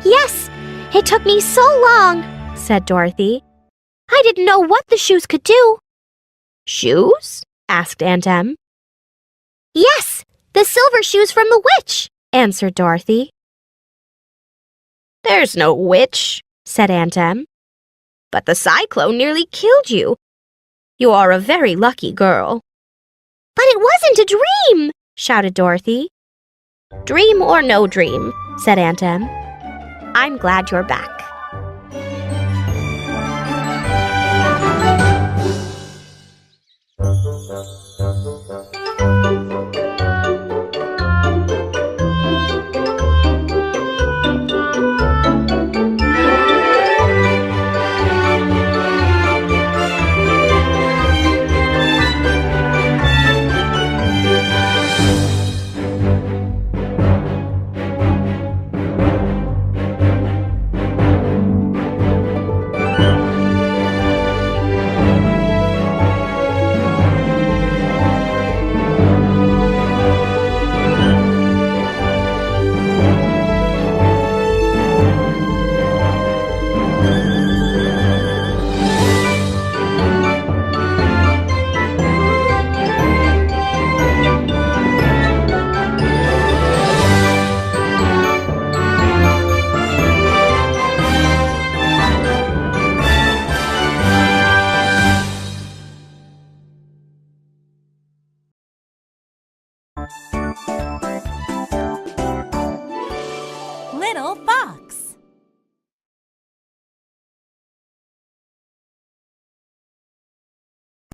Speaker 4: Yes, it took me so long,
Speaker 2: Said Dorothy.
Speaker 4: I didn't know what the shoes could do.
Speaker 2: Shoes? Asked Aunt Em.
Speaker 4: Yes, the silver shoes from the witch,
Speaker 2: Answered Dorothy. There's no witch, said Aunt Em.
Speaker 7: but the cyclone nearly killed you. You are a very lucky girl.
Speaker 4: But it wasn't a dream,
Speaker 2: shouted Dorothy.
Speaker 7: Dream or no dream, said Aunt Em. I'm glad you're back.
Speaker 11: Little Fox.